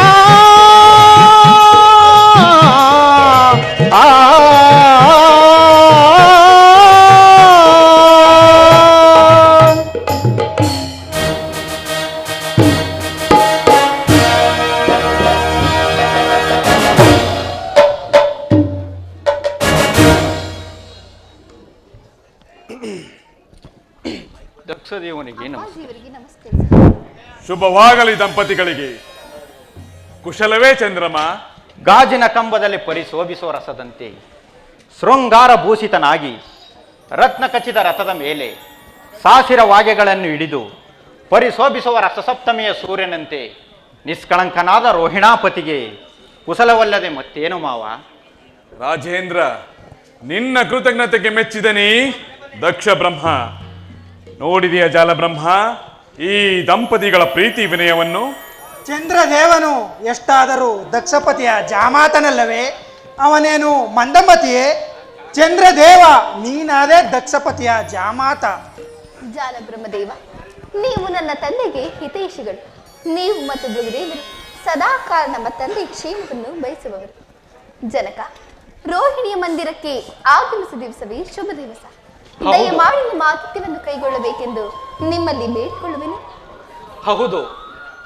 ದಕ್ಷದೇವನಿಗೆ ನಮಸ್ತೆ. ಇವರಿಗೆ ನಮಸ್ತೆ. ಶುಭವಾಗಲಿ ದಂಪತಿಗಳಿಗೆ. ಕುಶಲವೇ ಚಂದ್ರಮ? ಗಾಜಿನ ಕಂಬದಲ್ಲಿ ಪರಿಶೋಭಿಸುವ ರಸದಂತೆ ಶೃಂಗಾರ ಭೂಷಿತನಾಗಿ ರತ್ನ ಖಚಿತ ರಥದ ಮೇಲೆ ಸಾಸಿರ ವಾಗೆಗಳನ್ನು ಹಿಡಿದು ಪರಿಶೋಭಿಸುವ ರಸಸಪ್ತಮಿಯ ಸೂರ್ಯನಂತೆ ನಿಷ್ಕಳಂಕನಾದ ರೋಹಿಣಾಪತಿಗೆ ಕುಶಲವಲ್ಲದೆ ಮತ್ತೇನು ಮಾವ? ರಾಜೇಂದ್ರ, ನಿನ್ನ ಕೃತಜ್ಞತೆಗೆ ಮೆಚ್ಚಿದನಿ ದಕ್ಷ ಬ್ರಹ್ಮ. ನೋಡಿದೆಯ ಜಾಲ ಬ್ರಹ್ಮ ಈ ದಂಪತಿಗಳ ಪ್ರೀತಿ ವಿನಯವನ್ನು? ಚಂದ್ರದೇವನು ಎಷ್ಟಾದರೂ ದಕ್ಷಪತಿಯ ಜಾಮಾತನಲ್ಲವೇ? ಅವನೇನು ಮಂದಮತಿಯೇ? ಚಂದ್ರದೇವ ನೀನಾದೇ ದಕ್ಷಪತಿಯ ಜಾಮಾತ. ಜಾಲ ಬ್ರಹ್ಮದೇವ, ನೀವು ನನ್ನ ತಂದೆಗೆ ಹಿತೈಷಿಗಳು. ನೀವು ಮತ್ತು ಭೃಗುದೇವರು ಸದಾಕಾಲ ನಮ್ಮ ತಂದೆ ಕ್ಷೇಮವನ್ನು ಬಯಸುವವರು. ಜನಕ, ರೋಹಿಣಿಯ ಮಂದಿರಕ್ಕೆ ಆಗಮಿಸಿದ ದಿವಸವೇ ಶುಭ ದಿವಸ. ದಯಮಾಡಿ ನಿಮ್ಮ ಆತಿಥ್ಯವನ್ನು ಕೈಗೊಳ್ಳಬೇಕೆಂದು ನಿಮ್ಮಲ್ಲಿ ಬೇಡಿಕೊಳ್ಳುವೆನು. ಹೌದು,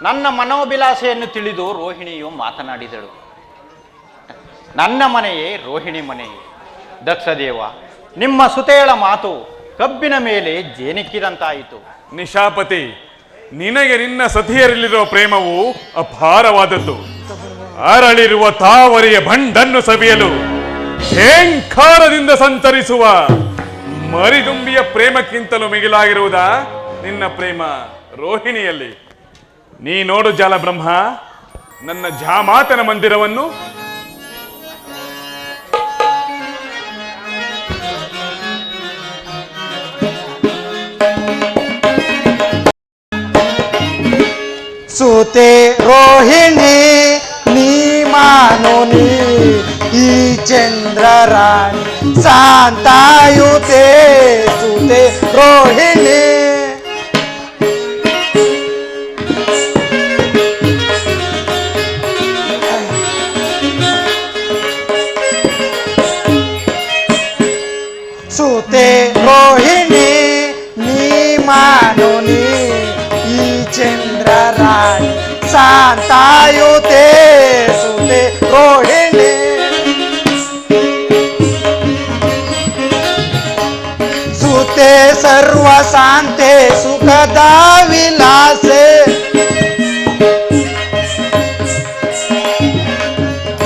ನನ್ನ ಮನೋಭಿಲಾಷೆಯನ್ನು ತಿಳಿದು ರೋಹಿಣಿಯು ಮಾತನಾಡಿದಳು. ನನ್ನ ಮನೆಯೇ ರೋಹಿಣಿ ಮನೆಯೇ. ದಕ್ಷದೇವ, ನಿಮ್ಮ ಸುತೆಯಳ ಮಾತು ಕಬ್ಬಿನ ಮೇಲೆ ಜೇನಿಕ್ಕಿದಂತಾಯಿತು. ನಿಶಾಪತಿ, ನಿನಗೆ ನಿನ್ನ ಸತಿಯರಲ್ಲಿರುವ ಪ್ರೇಮವು ಅಪಾರವಾದದ್ದು. ಅರಳಿರುವ ತಾವರೆಯ ಬಂಡನ್ನು ಸವಿಯಲು ಝೇಂಕಾರದಿಂದ ಸಂಚರಿಸುವ ಮರಿದುಂಬಿಯ ಪ್ರೇಮಕ್ಕಿಂತಲೂ ಮಿಗಿಲಾಗಿರುವುದಾ ನಿನ್ನ ಪ್ರೇಮ ರೋಹಿಣಿಯಲ್ಲಿ? ನೀ ನೋಡು ಜಾಲಬ್ರಹ್ಮ, ನನ್ನ ಜಾಮಾತನ ಮಂದಿರವನ್ನು. ಸುತೆ ರೋಹಿಣಿ ನೀ ಮಾನೋನಿ ಈ ಚಂದ್ರರಾಣಿ ಶಾಂತಾಯುತೆ. ಸುತೆ ರೋಹಿಣಿ ಸುತೆ ರೋಹಿಣಿ ನೀ ಮಾನೋನಿ ಈ ಚಂದ್ರರಾಣಿ ಶಾಂತಾಯುತೆ. ಸುತೆ ರೋಹಿಣಿ ಸುತೆ ಸರ್ವ ಶಾಂತೆ ಸುಖದ ವಿಲಾಸೆ.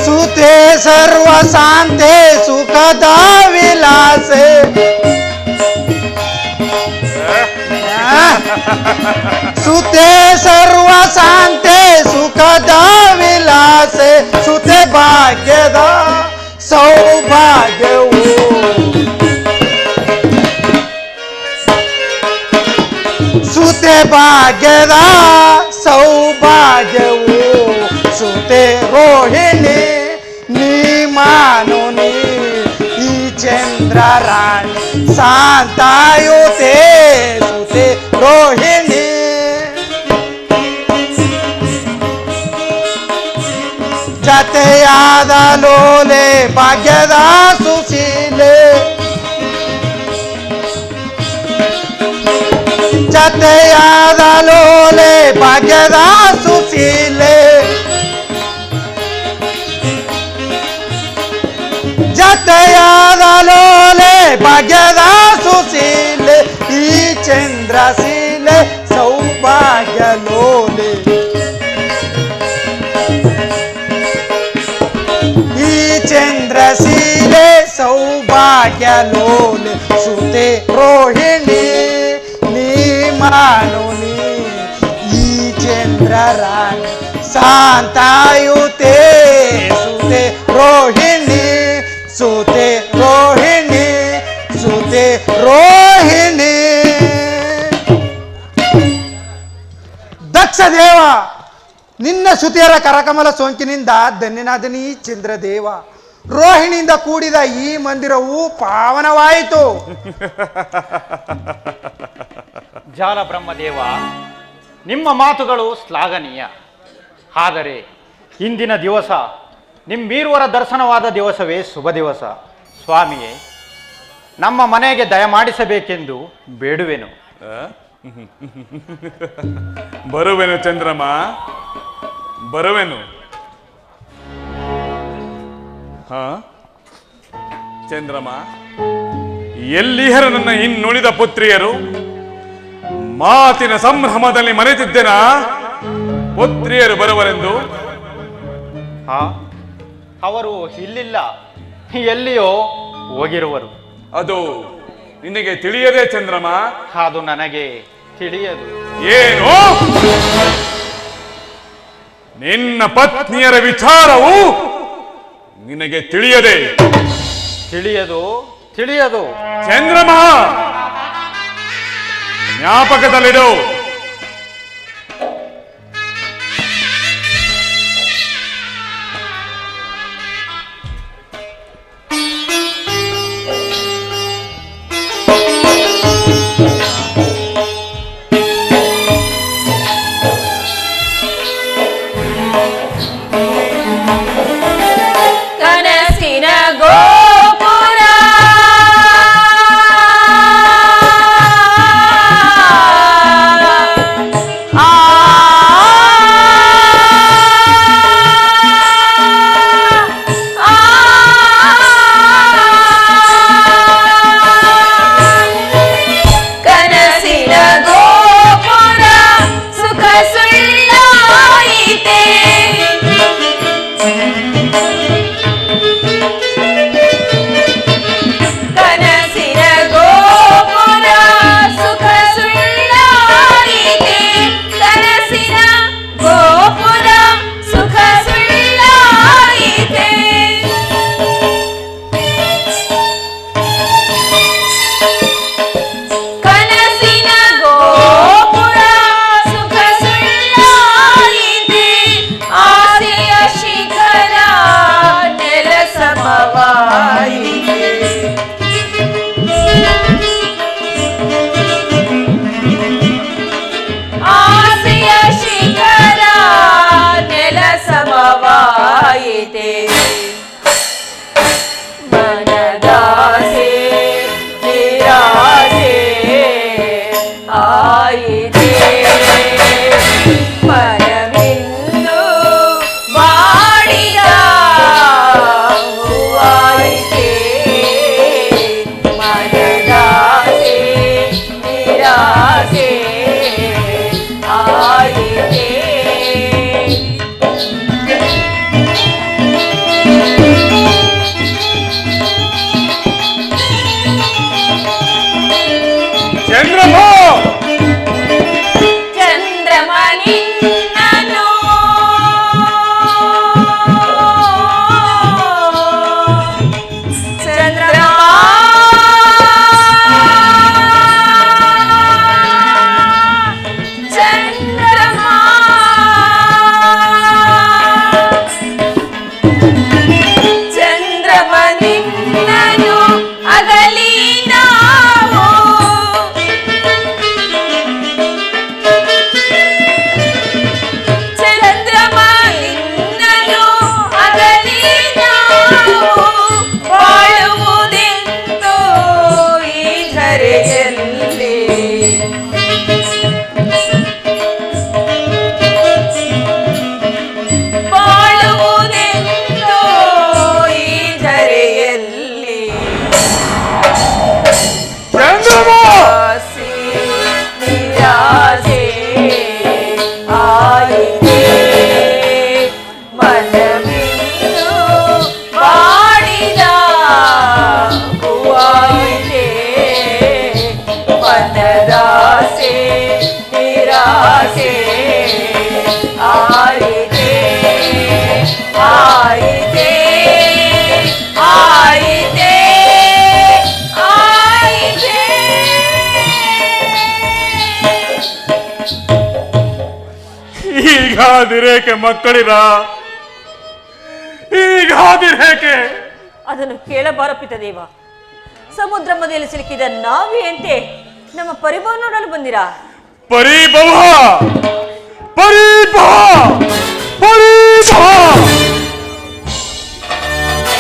ಸುತೆ ಸರ್ವ ಶಾಂತೆ ಸುಖದ ವಿಲಾಸೆ. ಸುತೆ ಸರ್ವ ಶಾಂತೆ ಸುಖದ ವಿಲಾಸೆ. ಸುತೆ ಭಾಗ್ಯದ ಸೌಭಾಗ್ಯವು. ಸುತೆ ಭಾಗ್ಯದ ಸೌಭಾಗ್ಯವು. ಸುತೆ ರೋಹಿಣಿ ನೀ ಮಾನೋನಿ ಈ ಚಂದ್ರರಾಣಿ ಶಾಂತಾಯುತೆ. ಸುತೆ ರೋಹಿಣಿ ಜತೆಯಾದ ಲೋಲೆ ಭಾಗ್ಯದ ಸುಶೀಲೆ. ಜತೆಯಾದ ಲೋಲೆ ಭಾಗ್ಯದ ಸುಶೀಲೆ. ಜತೆಯಾದ ಲೋಲೆ ಭಾಗ್ಯದ ಸುಶೀಲೆ. ಈ ಚಂದ್ರಶೀಲೆ ಸೌಭಾಗ್ಯ ಲೋಲೆ. ಈ ಚಂದ್ರಶೀಲೆ ಸೌಭಾಗ್ಯ ಲೋಲೆ. ಸುತೆ ರೋಹಿಣಿ ನೀ ಮಾನೋನಿ ಈ ಚಂದ್ರರಾಣಿ ಶಾಂತಾಯುತೆ. ಸುತೆ ರೋಹಿಣಿ ಸುತೆ ರೋಹಿಣಿ ಸುತೆ ರೋಹಿಣಿ. ದಕ್ಷದೇವ, ನಿನ್ನ ಸುತಿಯರ ಕರಕಮಲ ಸೋಂಕಿನಿಂದ ಧನ್ಯನಾದನಿ ಚಂದ್ರದೇವ. ರೋಹಿಣಿಯಿಂದ ಕೂಡಿದ ಈ ಮಂದಿರವು ಪಾವನವಾಯಿತು. ಜಾಲ ಬ್ರಹ್ಮದೇವ, ನಿಮ್ಮ ಮಾತುಗಳು ಶ್ಲಾಘನೀಯ. ಆದರೆ ಇಂದಿನ ದಿವಸ ನಿಮ್ಮೀರುವರ ದರ್ಶನವಾದ ದಿವಸವೇ ಶುಭ ದಿವಸ. ಸ್ವಾಮಿಯೇ, ನಮ್ಮ ಮನೆಗೆ ದಯಮಾಡಿಸಬೇಕೆಂದು ಬೇಡುವೆನು. ಬರುವೆನು ಚಂದ್ರಮ, ಬರುವೆನು. ಹಾ ಚಂದ್ರಮ, ಎಲ್ಲಿಹರ ನನ್ನ ಇನ್ನುಳಿದ ಪುತ್ರಿಯರು? ಮಾತಿನ ಸಂಭ್ರಮದಲ್ಲಿ ಮರೆತಿದ್ದೆನ ಪುತ್ರಿಯರು ಬರುವರೆಂದು. ಹಾ, ಅವರು ಇಲ್ಲಿಲ್ಲ, ಎಲ್ಲಿಯೋ ಹೋಗಿರುವರು. ಅದು ನಿನಗೆ ತಿಳಿಯದೆ ಚಂದ್ರಮ? ಅದು ನನಗೆ ತಿಳಿಯದು. ಏನು? ನಿನ್ನ ಪತ್ನಿಯರ ವಿಚಾರವು ನಿನಗೆ ತಿಳಿಯದೆ? ತಿಳಿಯದು ತಿಳಿಯದು ಚಂದ್ರಮ, ಜ್ಞಾಪಕದಲ್ಲಿಡು. ಕನಸಿನ ಗೋಪುರ ಮನವಿನ್ನು ಮಾಡಿದ ಹೂವಾಯಿತೆ ಮನದಾಸೆ ನಿರಾಸೆ ಆಯಿತೆ ಆಯಿತೆ ಆಯಿತೆ ಆಯಿತೆ. ಈಗಾದಿರೇಕೆ ಮಕ್ಕಳಿರ, ಈಗಾದಿರೇಕೆ? ಅದನ್ನು ಕೇಳಬಾರ ಪಿತದೇವ. ಸಮುದ್ರ ಮಧ್ಯದಲ್ಲಿ ಸಿಲುಕಿದ ನಾವಿಯಂತೆ ನಮ್ಮ ಪರಿಭವ ನೋಡಲು ಬಂದಿರಾ? ಪರಿಭವ ಪರಿಭವ ಪರಿಭವ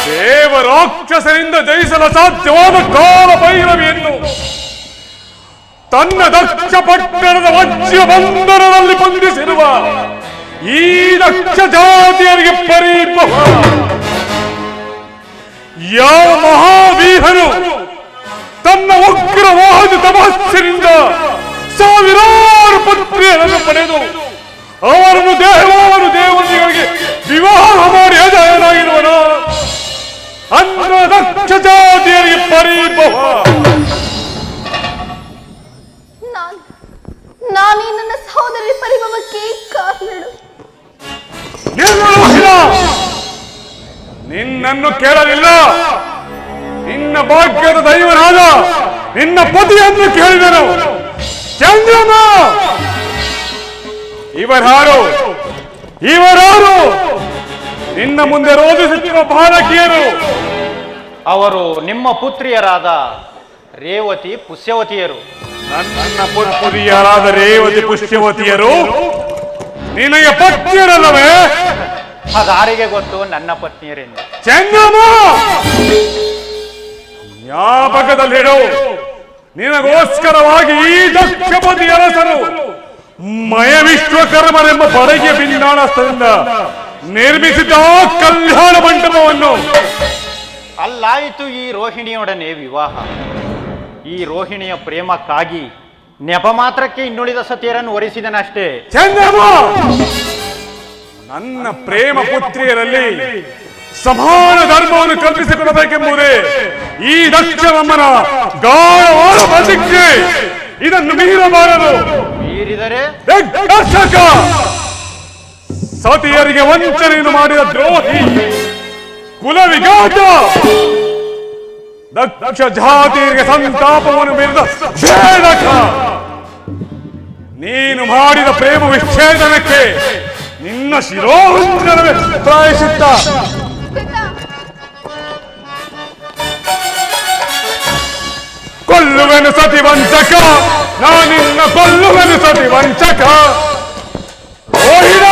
ದೇವರಾಕ್ಷಸರಿಂದ ಜಯಿಸಲು ಸಾಧ್ಯವಾದ ಕಾಲ ಭೈರವಿಯನ್ನು ತನ್ನ ದಕ್ಷ ಪಟ್ಟಣದ ವಜ್ರ ಬಂಧನದಲ್ಲಿ ಬಂಧಿಸಿರುವ ಈ ದಕ್ಷ ಜಾತಿಯರಿಗೆ ಪರಿಭವ. ಯಾವ ಮಹಾವೀರನು ತನ್ನ ಉಗ್ರವಾದ ತಪಸ್ಸಿನಿಂದ ಸಾವಿರಾರು ಪುತ್ರಿಯರನ್ನು ಪಡೆದು ಅವರನ್ನು ದೇವಾನು ದೇವತೆಗಳಿಗೆ ವಿವಾಹ ಮಾಡಿ ಅಜಯನಾಗಿರುವನ ಅನ್ನ ದಕ್ಷ ಜಾತಿಯರಿಗೆ ಪರಿಭವ. ನಾನೇ ನನ್ನ ಸಹೋದರಿ ಪರಿಭವಕ್ಕೆ ಕಾರಣಳು. ನಿನ್ನನ್ನು ಕೇಳಲಿಲ್ಲ, ನಿನ್ನ ಭಾಗ್ಯದ ದೈವನಾದ ನಿನ್ನ ಪತಿಯನ್ನು ಕೇಳಿದನು. ಚಂದ್ರಮ, ಇವರಾರು ಇವರಾರು ನಿನ್ನ ಮುಂದೆ ರೋಧಿಸುತ್ತಿರುವ ಬಾಲಕಿಯರು? ಅವರು ನಿಮ್ಮ ಪುತ್ರಿಯರಾದ ರೇವತಿ ಪುಷ್ಯವತಿಯರು. ನನ್ನ ಪುತ್ರಿಯರಾದ ರೇವತಿ ಪುಷ್ಯವತಿಯರು ನಿನಗೆ ಪತ್ನಿಯರಲ್ಲವೇ? ಅದಾರಿಗೆ ಗೊತ್ತು ನನ್ನ ಪತ್ನಿಯರೆಂದು. ಚಂದ್ರಮ, ಜ್ಞಾಪಕದಲ್ಲಿಡು, ನಿನಗೋಸ್ಕರವಾಗಿ ಈ ದಕ್ಷಪತಿ ಅರಸರು ಮಯ ವಿಶ್ವಕರ್ಮರೆಂಬ ಬಡಗಿಯ ಬಿನ್ನಾಣಸ್ಥದಿಂದ ನಿರ್ಮಿಸಿದ ಕಲ್ಯಾಣ ಮಂಟಪವನ್ನು. ಅಲ್ಲಾಯಿತು ಈ ರೋಹಿಣಿಯೊಡನೆ ವಿವಾಹ. ಈ ರೋಹಿಣಿಯ ಪ್ರೇಮಕ್ಕಾಗಿ ನೆಪ ಮಾತ್ರಕ್ಕೆ ಇನ್ನುಳಿದ ಸತಿಯರನ್ನು ವರಿಸಿದನಷ್ಟೇ. ಚಂದ್ರಮ, ನನ್ನ ಪ್ರೇಮ ಪುತ್ರಿಯರಲ್ಲಿ ಸಮಾನ ಧರ್ಮವನ್ನು ಕಲ್ಪಿಸಿಕೊಡಬೇಕೆಂಬುದೇ ಈ ದಕ್ಷರಮ್ಮನ ಗಾಢವಾದ ಪ್ರತಿಜ್ಞೆ. ಇದನ್ನು ಮೀರಬಾರದು. ಮೀರಿದರೆ ಸತಿಯರಿಗೆ ವಂಚನೆಯನ್ನು ಮಾಡಿದ ದ್ರೋಹಿ, ಕುಲವಿಘಾತ, ದಕ್ಷ ಜಾತಿಯರಿಗೆ ಸಂತಾಪವನ್ನು ಮೀರಿದ ಛೇದಕ. ನೀನು ಮಾಡಿದ ಪ್ರೇಮ ವಿಚ್ಛೇದನಕ್ಕೆ ನಿನ್ನ ಶಿರೋಹಂಕರವೇ ಪ್ರಾಯಶ್ಚಿತ್ತ. ಕೊಲ್ಲುವೆನು ಸತಿ ವಂಚಕ, ನಾನಿನ್ನ ಕೊಲ್ಲುವೆನು ಸತಿ ವಂಚಕ. ರೋಹಿಣ,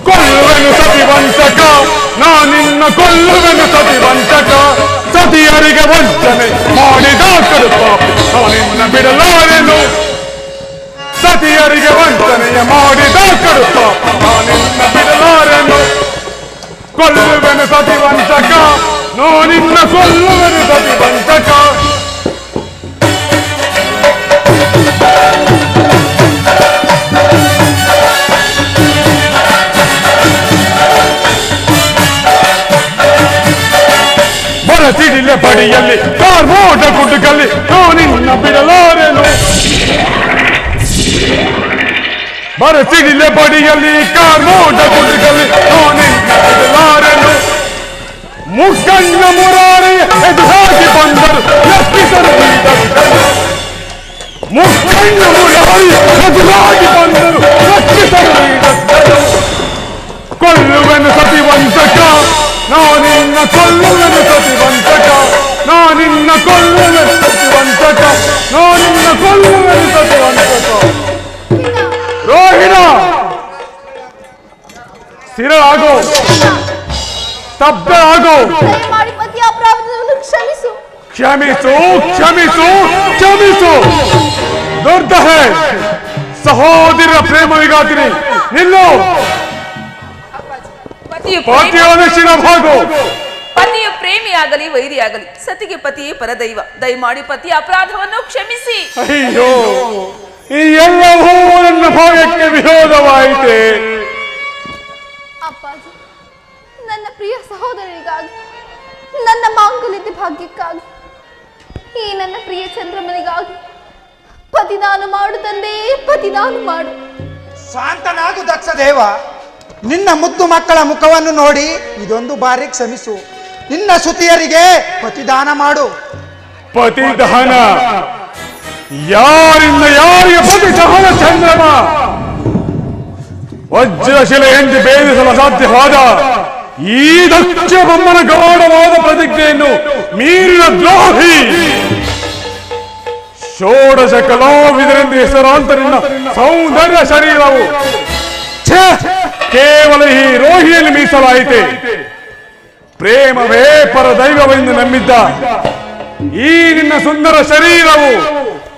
ಕೊಲ್ಲುವೆನು ಸತಿ ವಂಚಕ, ನಾನಿನ್ನ ಕೊಲ್ಲುವೆನು ಸತಿ ವಂಚಕ. ಸತಿಯರಿಗೆ ವಂಚನೆ ಮಾಡಿದ ಕಡುಪ ನಾನಿನ್ನ ಬಿಡಲಾರೆನು. ಸತಿಯರಿಗೆ ವಂಚನೆಯ ಮಾಡಿದ ಕಡುಪ ನಾನಿನ್ನ ಬಿಡಲಾರೆನು. ಕೊಲ್ಲುವೆನು ಸತಿ ವಂಚಕ, ನಾನಿನ್ನ ಕೊಲ್ಲುವೆನು ಸತಿ ವಂಚಕ. ಬರಸಿಡಿಲೆ ಬಡಿಯಲ್ಲಿ ಕಾರ್ಮೋಟ ಗುಡ್ಡುಗಲ್ಲಿ ನಾನಿನ್ನ ಬಿಡಲಾರೆನು. ಬರಸಿಡಿಲೆ ಬಡಿಯಲ್ಲಿ ಕಾರ್ಮೋಟ ಗುಡ್ಡುಗಲ್ಲಿ ನಾನಿನ್ನ ಬಿಡಲಾರೆನು. ಮುಖಂಡ ಮುರಾರಿ ಎದುರಾಗಿ ಬಂದರು ಎಪ್ಪಿಸಲು ಮುಖಂಡ ಮುರಾರಿ ಎದುರಾಗಿ ಬಂದರು ಎಪ್ಪಿಸಲು. ಕೊಲ್ಲುವೆನು ಸತಿ ವಂಚಕ, ನಾನಿನ್ನ ಕೊಲ್ಲುವೆನು ಸತಿ ವಂಚಕ. ನಾನಿನ್ನ ಕೊಲ್ಲುವೆನು ಸತಿ ವಂಚಕ. ನಾನಿನ್ನ ಕೊಲ್ಲುವೆನು ಸತಿ ವಂಚಕ. ರೋಹಿಣ, ಸ್ಥಿರ ಆಗೋ, ಸ್ತಬ್ಧ ಆಗೋ. ದಯಮಾಡಿ ಪತಿಯ ಅಪರಾಧವನ್ನು ಕ್ಷಮಿಸು. ಕ್ಷಮಿಸು ಕ್ಷಮಿಸು ಕ್ಷಮಿಸು. ದುರ್ದಹೆ ಸಹೋದರ ಪ್ರೇಮ ವಿಘಾತಿನಿ, ನಿಲ್ಲು. ಪತಿಯು ಪ್ರೇಮಿಯಾಗಲಿ ವೈರಿಯಾಗಲಿ ಸತಿಗೆ ಪತಿಯೇ ಪರದೈವ. ದಯಮಾಡಿ ಪತಿಯ ಅಪರಾಧವನ್ನು ಕ್ಷಮಿಸಿ. ಅಯ್ಯೋ, ಈ ಎಲ್ಲವೂ ನನ್ನ ವಿರೋಧವಾಯಿತೆ. ಅಪ್ಪಾಜಿ, ನನ್ನ ಪ್ರಿಯ ಸಹೋದರರಿಗಾಗಿ, ನನ್ನ ಮಾಂಗಲ್ಯದ ಭಾಗ್ಯಕ್ಕಾಗಿ, ಈ ನನ್ನ ಪ್ರಿಯ ಚಂದ್ರಮನಿಗಾಗಿ ಪತಿದಾನ ಮಾಡು ತಂದೆ, ಪತಿದಾನ ಮಾಡು. ಶಾಂತನಾಗು ದಕ್ಷ ದೇವ. ನಿನ್ನ ಮುದ್ದು ಮಕ್ಕಳ ಮುಖವನ್ನು ನೋಡಿ ಇದೊಂದು ಬಾರಿ ಕ್ಷಮಿಸು. ನಿನ್ನ ಸುತಿಯರಿಗೆ ಪತಿದಾನ ಮಾಡು. ಪತಿದಾನ? ಯಾರಿಂದ ಯಾರಿಗೆ ಪತಿದಾನ? ಚಂದ್ರಮ ವಜ್ರಶಿಲೆ ಎಂದು ಭೇದಿಸಲು ಅಸಾಧ್ಯವಾದ ಈ ದಕ್ಷ ಬ್ರಹ್ಮನ ಗೌರವಾದ ಪ್ರತಿಜ್ಞೆಯನ್ನು ಮೀರಿದ ದ್ರೋಹಿ. ಷೋಡಶ ಕಲಾವಿದರೆಂದು ಹೆಸರಾಂತರಿನ ಸೌಂದರ್ಯ ಶರೀರವು ಕೇವಲ ಈ ರೋಹಿಯಲ್ಲಿ ಮೀಸಲಾಯಿತೆ. ಪ್ರೇಮವೇ ಪರದೈವವೆಂದು ನಂಬಿದ್ದ ಈ ನಿನ್ನ ಸುಂದರ ಶರೀರವು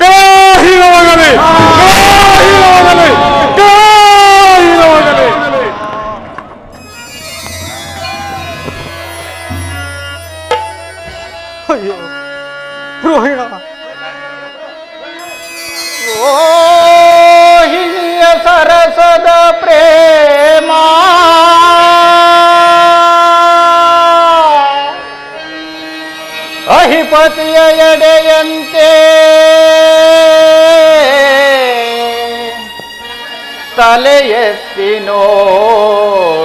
ಕಾಹಿರವಾಗಲಿ, ಕಾಹಿರವಾಗಲಿ, ಕಾಹಿರವಾಗಲಿ. ಅಯ್ಯೋ ರೋಹಿಣ, ರೋಹಿಣಿಯ ಸರಸದ ಪ್ರೇಮ ಅಹಿಪತಿಯ ಎಡೆಯಂತೆ ತಲೆ ಎತ್ತಿ ನೋಡುತ್ತಿದೆ.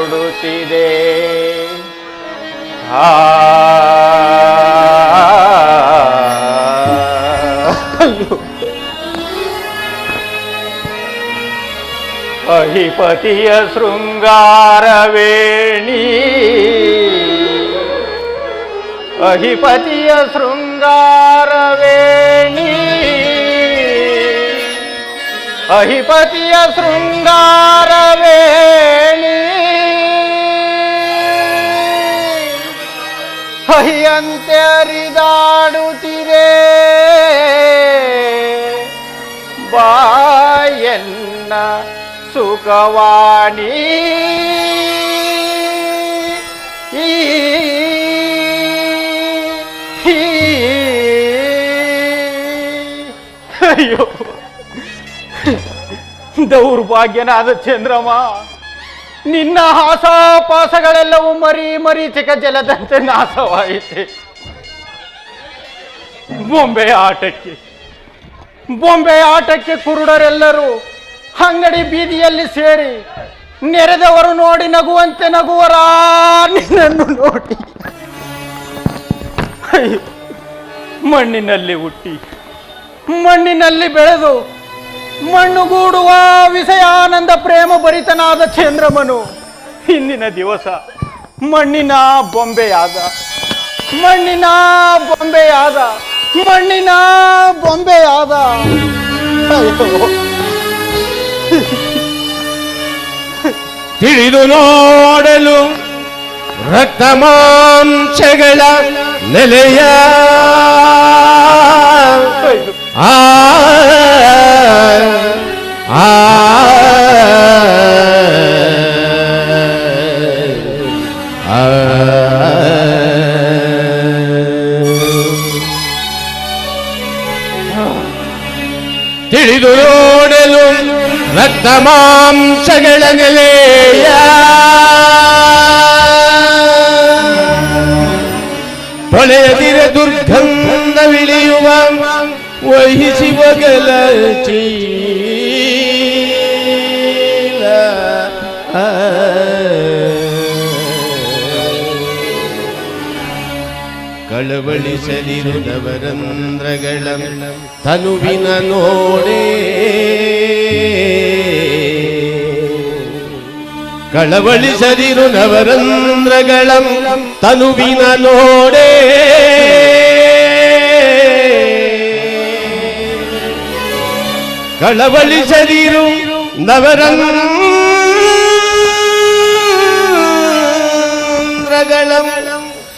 ಅಹಿಪತಿಯ ಶೃಂಗಾರವೇಣಿ, ಅಹಿಪತಿಯ ಶೃಂಗಾರವೇಣಿ, ಅಹಿಪತಿಯ ಶೃಂಗಾರವೇಣಿ, ಅಹಿಯಂತೆ ಹರಿದಾಡುತ್ತಿದೆ. ಬಾಯನ್ನ ಸುಖವಾಣಿ, ಅಯ್ಯೋ ದೌರ್ಭಾಗ್ಯನಾದ ಚಂದ್ರಮ, ನಿನ್ನ ಹಾಸಾಪಾಸಗಳೆಲ್ಲವೂ ಮರಿ ಮರೀಚಿಕ ಜಲದಂತೆ ನಾಶವಾಯಿತೆ. ಬೊಂಬೆ ಆಟಕ್ಕೆ ಕುರುಡರೆಲ್ಲರೂ ಅಂಗಡಿ ಬೀದಿಯಲ್ಲಿ ಸೇರಿ ನೆರೆದವರು ನೋಡಿ ನಗುವಂತೆ ನಗುವರಾ ನಿನ್ನನ್ನು ನೋಡಿ. ಅಯ್ಯೋ, ಮಣ್ಣಿನಲ್ಲಿ ಹುಟ್ಟಿ ಮಣ್ಣಿನಲ್ಲಿ ಬೆಳೆದು ಮಣ್ಣುಗೂಡುವ ವಿಷಯಾನಂದ ಪ್ರೇಮ ಭರಿತನಾದ ಚಂದ್ರಮನು ಹಿಂದಿನ ದಿವಸ ಮಣ್ಣಿನ ಬೊಂಬೆಯಾದ, ಮಣ್ಣಿನ ಬೊಂಬೆಯಾದ, ಮಣ್ಣಿನ ಬೊಂಬೆಯಾದ. ತಿಳಿದು ನೋಡಲು ರಕ್ತ ಮಾಂಸಗಳ ನೆಲೆಯ ಆ ಆ ತಿಳಿದು ನೋಡಲು ರಕ್ತ ಮಾಂಸಗಳ ನೆಲೆಯ ತೊಳೆಯದಿರ ದುರ್ಗಂಧವಿಳಿಯುವ ವಹಿಸಿ ಬಗಲ ಚೀಲ ಕಳವಳಿಸದಿರು ನವರಂಧ್ರಗಳ ತನುವಿನ ನೋಡೆ, ಕಳವಳಿಸದಿರು ನವರಂಧ್ರಗಳ ತನುವಿನ ನೋಡೆ. ಕಳವಳಿಸದಿರು ನವರಂಧ್ರಗಳ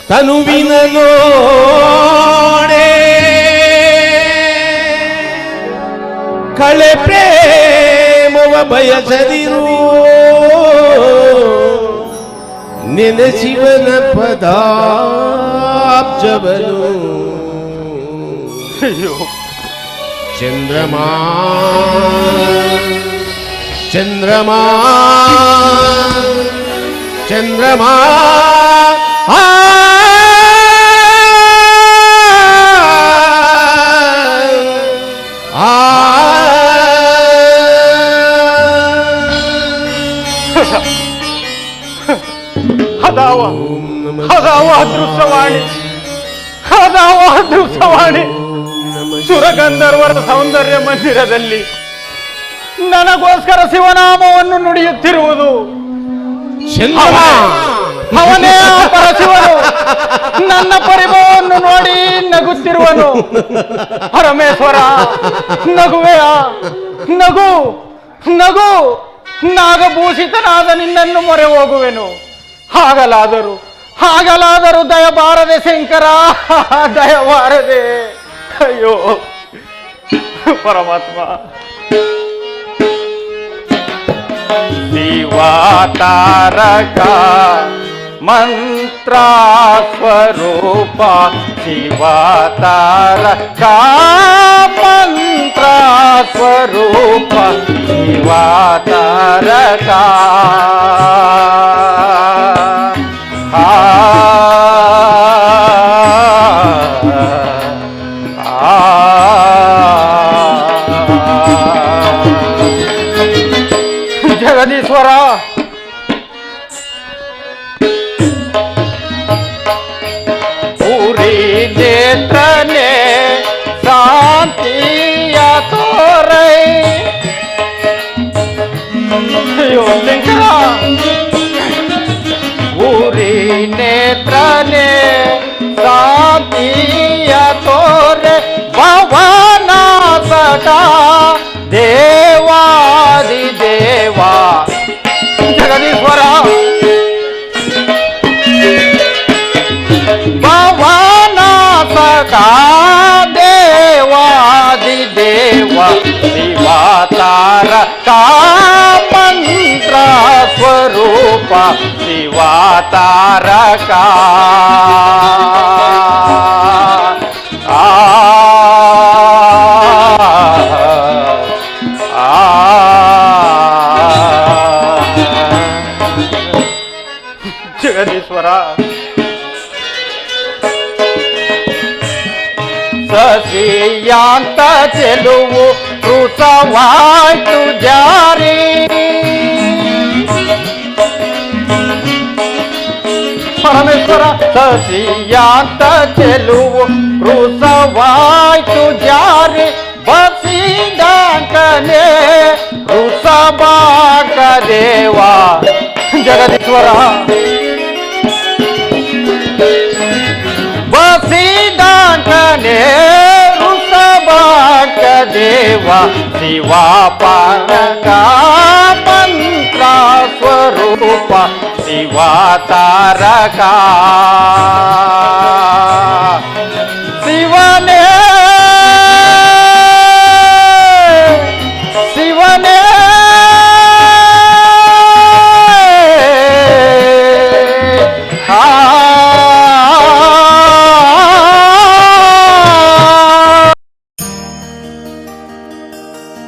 ತನುವಿನ ನೋಡೆ. ಕಳೆ ಪ್ರೇಮವ ಬಯಸದಿರು ನೆನೆಸಿವನ ಪದಾಬ್ಜವನು. ಅಯ್ಯೋ ಚಂದ್ರಮಾ ಚಂದ್ರಮಾ ಚಂದ್ರಮಾ ಅದಾವ ಅದೃಷ್ಟವಾಣಿ, ಅದಾವ ಅದೃಷ್ಟವಾಣಿ. ಸುರಗಂಧರ್ವರ ಸೌಂದರ್ಯ ಮಂದಿರದಲ್ಲಿ ನನಗೋಸ್ಕರ ಶಿವನಾಮವನ್ನು ನುಡಿಯುತ್ತಿರುವುದು ಅವನೇ ಆ ಪರಶಿವನು. ನನ್ನ ಪರಿಭವವನ್ನು ನೋಡಿ ನಗುತ್ತಿರುವನು. ಪರಮೇಶ್ವರ, ನಗುವೆಯ ನಗು ನಗು. ನಾಗಭೂಷಿತನಾದ ನಿನ್ನನ್ನು ಮೊರೆ ಹೋಗುವೆನು. ಹಾಗಲಾದರೂ ದಯಬಾರದೆ ಶಂಕರ, ದಯಬಾರದೆ. ಅಯ್ಯೋ ಪರಮಾತ್ಮ. ಶಿವತಾರಕ ಮಂತ್ರ ಸ್ವರೂಪ, ಶಿವತಾರಕ ಮಂತ್ರ ಸ್ವರೂಪ, ಶಿವತಾರಕ. ಜಗದೀಶ್ವರ, ಪೂರಿ ನೇತ್ರನೆ ಶಾಂತಿಯ ತೋರೈ. ಅಯ್ಯೋ ಶಂಕರ, ಪೂರಿ ನೇತ್ರನೆ ಶಾಂತಿಯ ತೋರೆ, ಭವನ ಸದಾ ದೇವಾದಿ ದೇವ. ಜಗದೀಶ್ವರ, ಭವನ ಸದಾ ದೇವಾದಿ ದೇವ, ಶಿವತಾರಕ ಮಂತ್ರ ಸ್ವರೂಪ, ಶಿವತಾರಕ. ಜಗದೀಶ್ವರ, ಸಸಿಯಾಂತ ಚೆಲುವು ಕೃತವಾಯ್ತು ಜಾರಿ. ಪರಮೇಶ್ವರ, ಸಸಿಯಾಂತ ಚೆಲುವು ಕೃತವಾಯ್ತು ಜಾರಿ, ಬಸಿದಾಂಕನೆ ಋಷಭಾಕ ದೇವ. ಜಗದೀಶ್ವರ, ಬಸಿದಾಂಕನೆ ಋಷಭಾಕ ದೇವ, ಶಿವಪಾನಕ ಮಂತ್ರ ಸ್ವರೂಪ, ಶಿವತಾರಕ.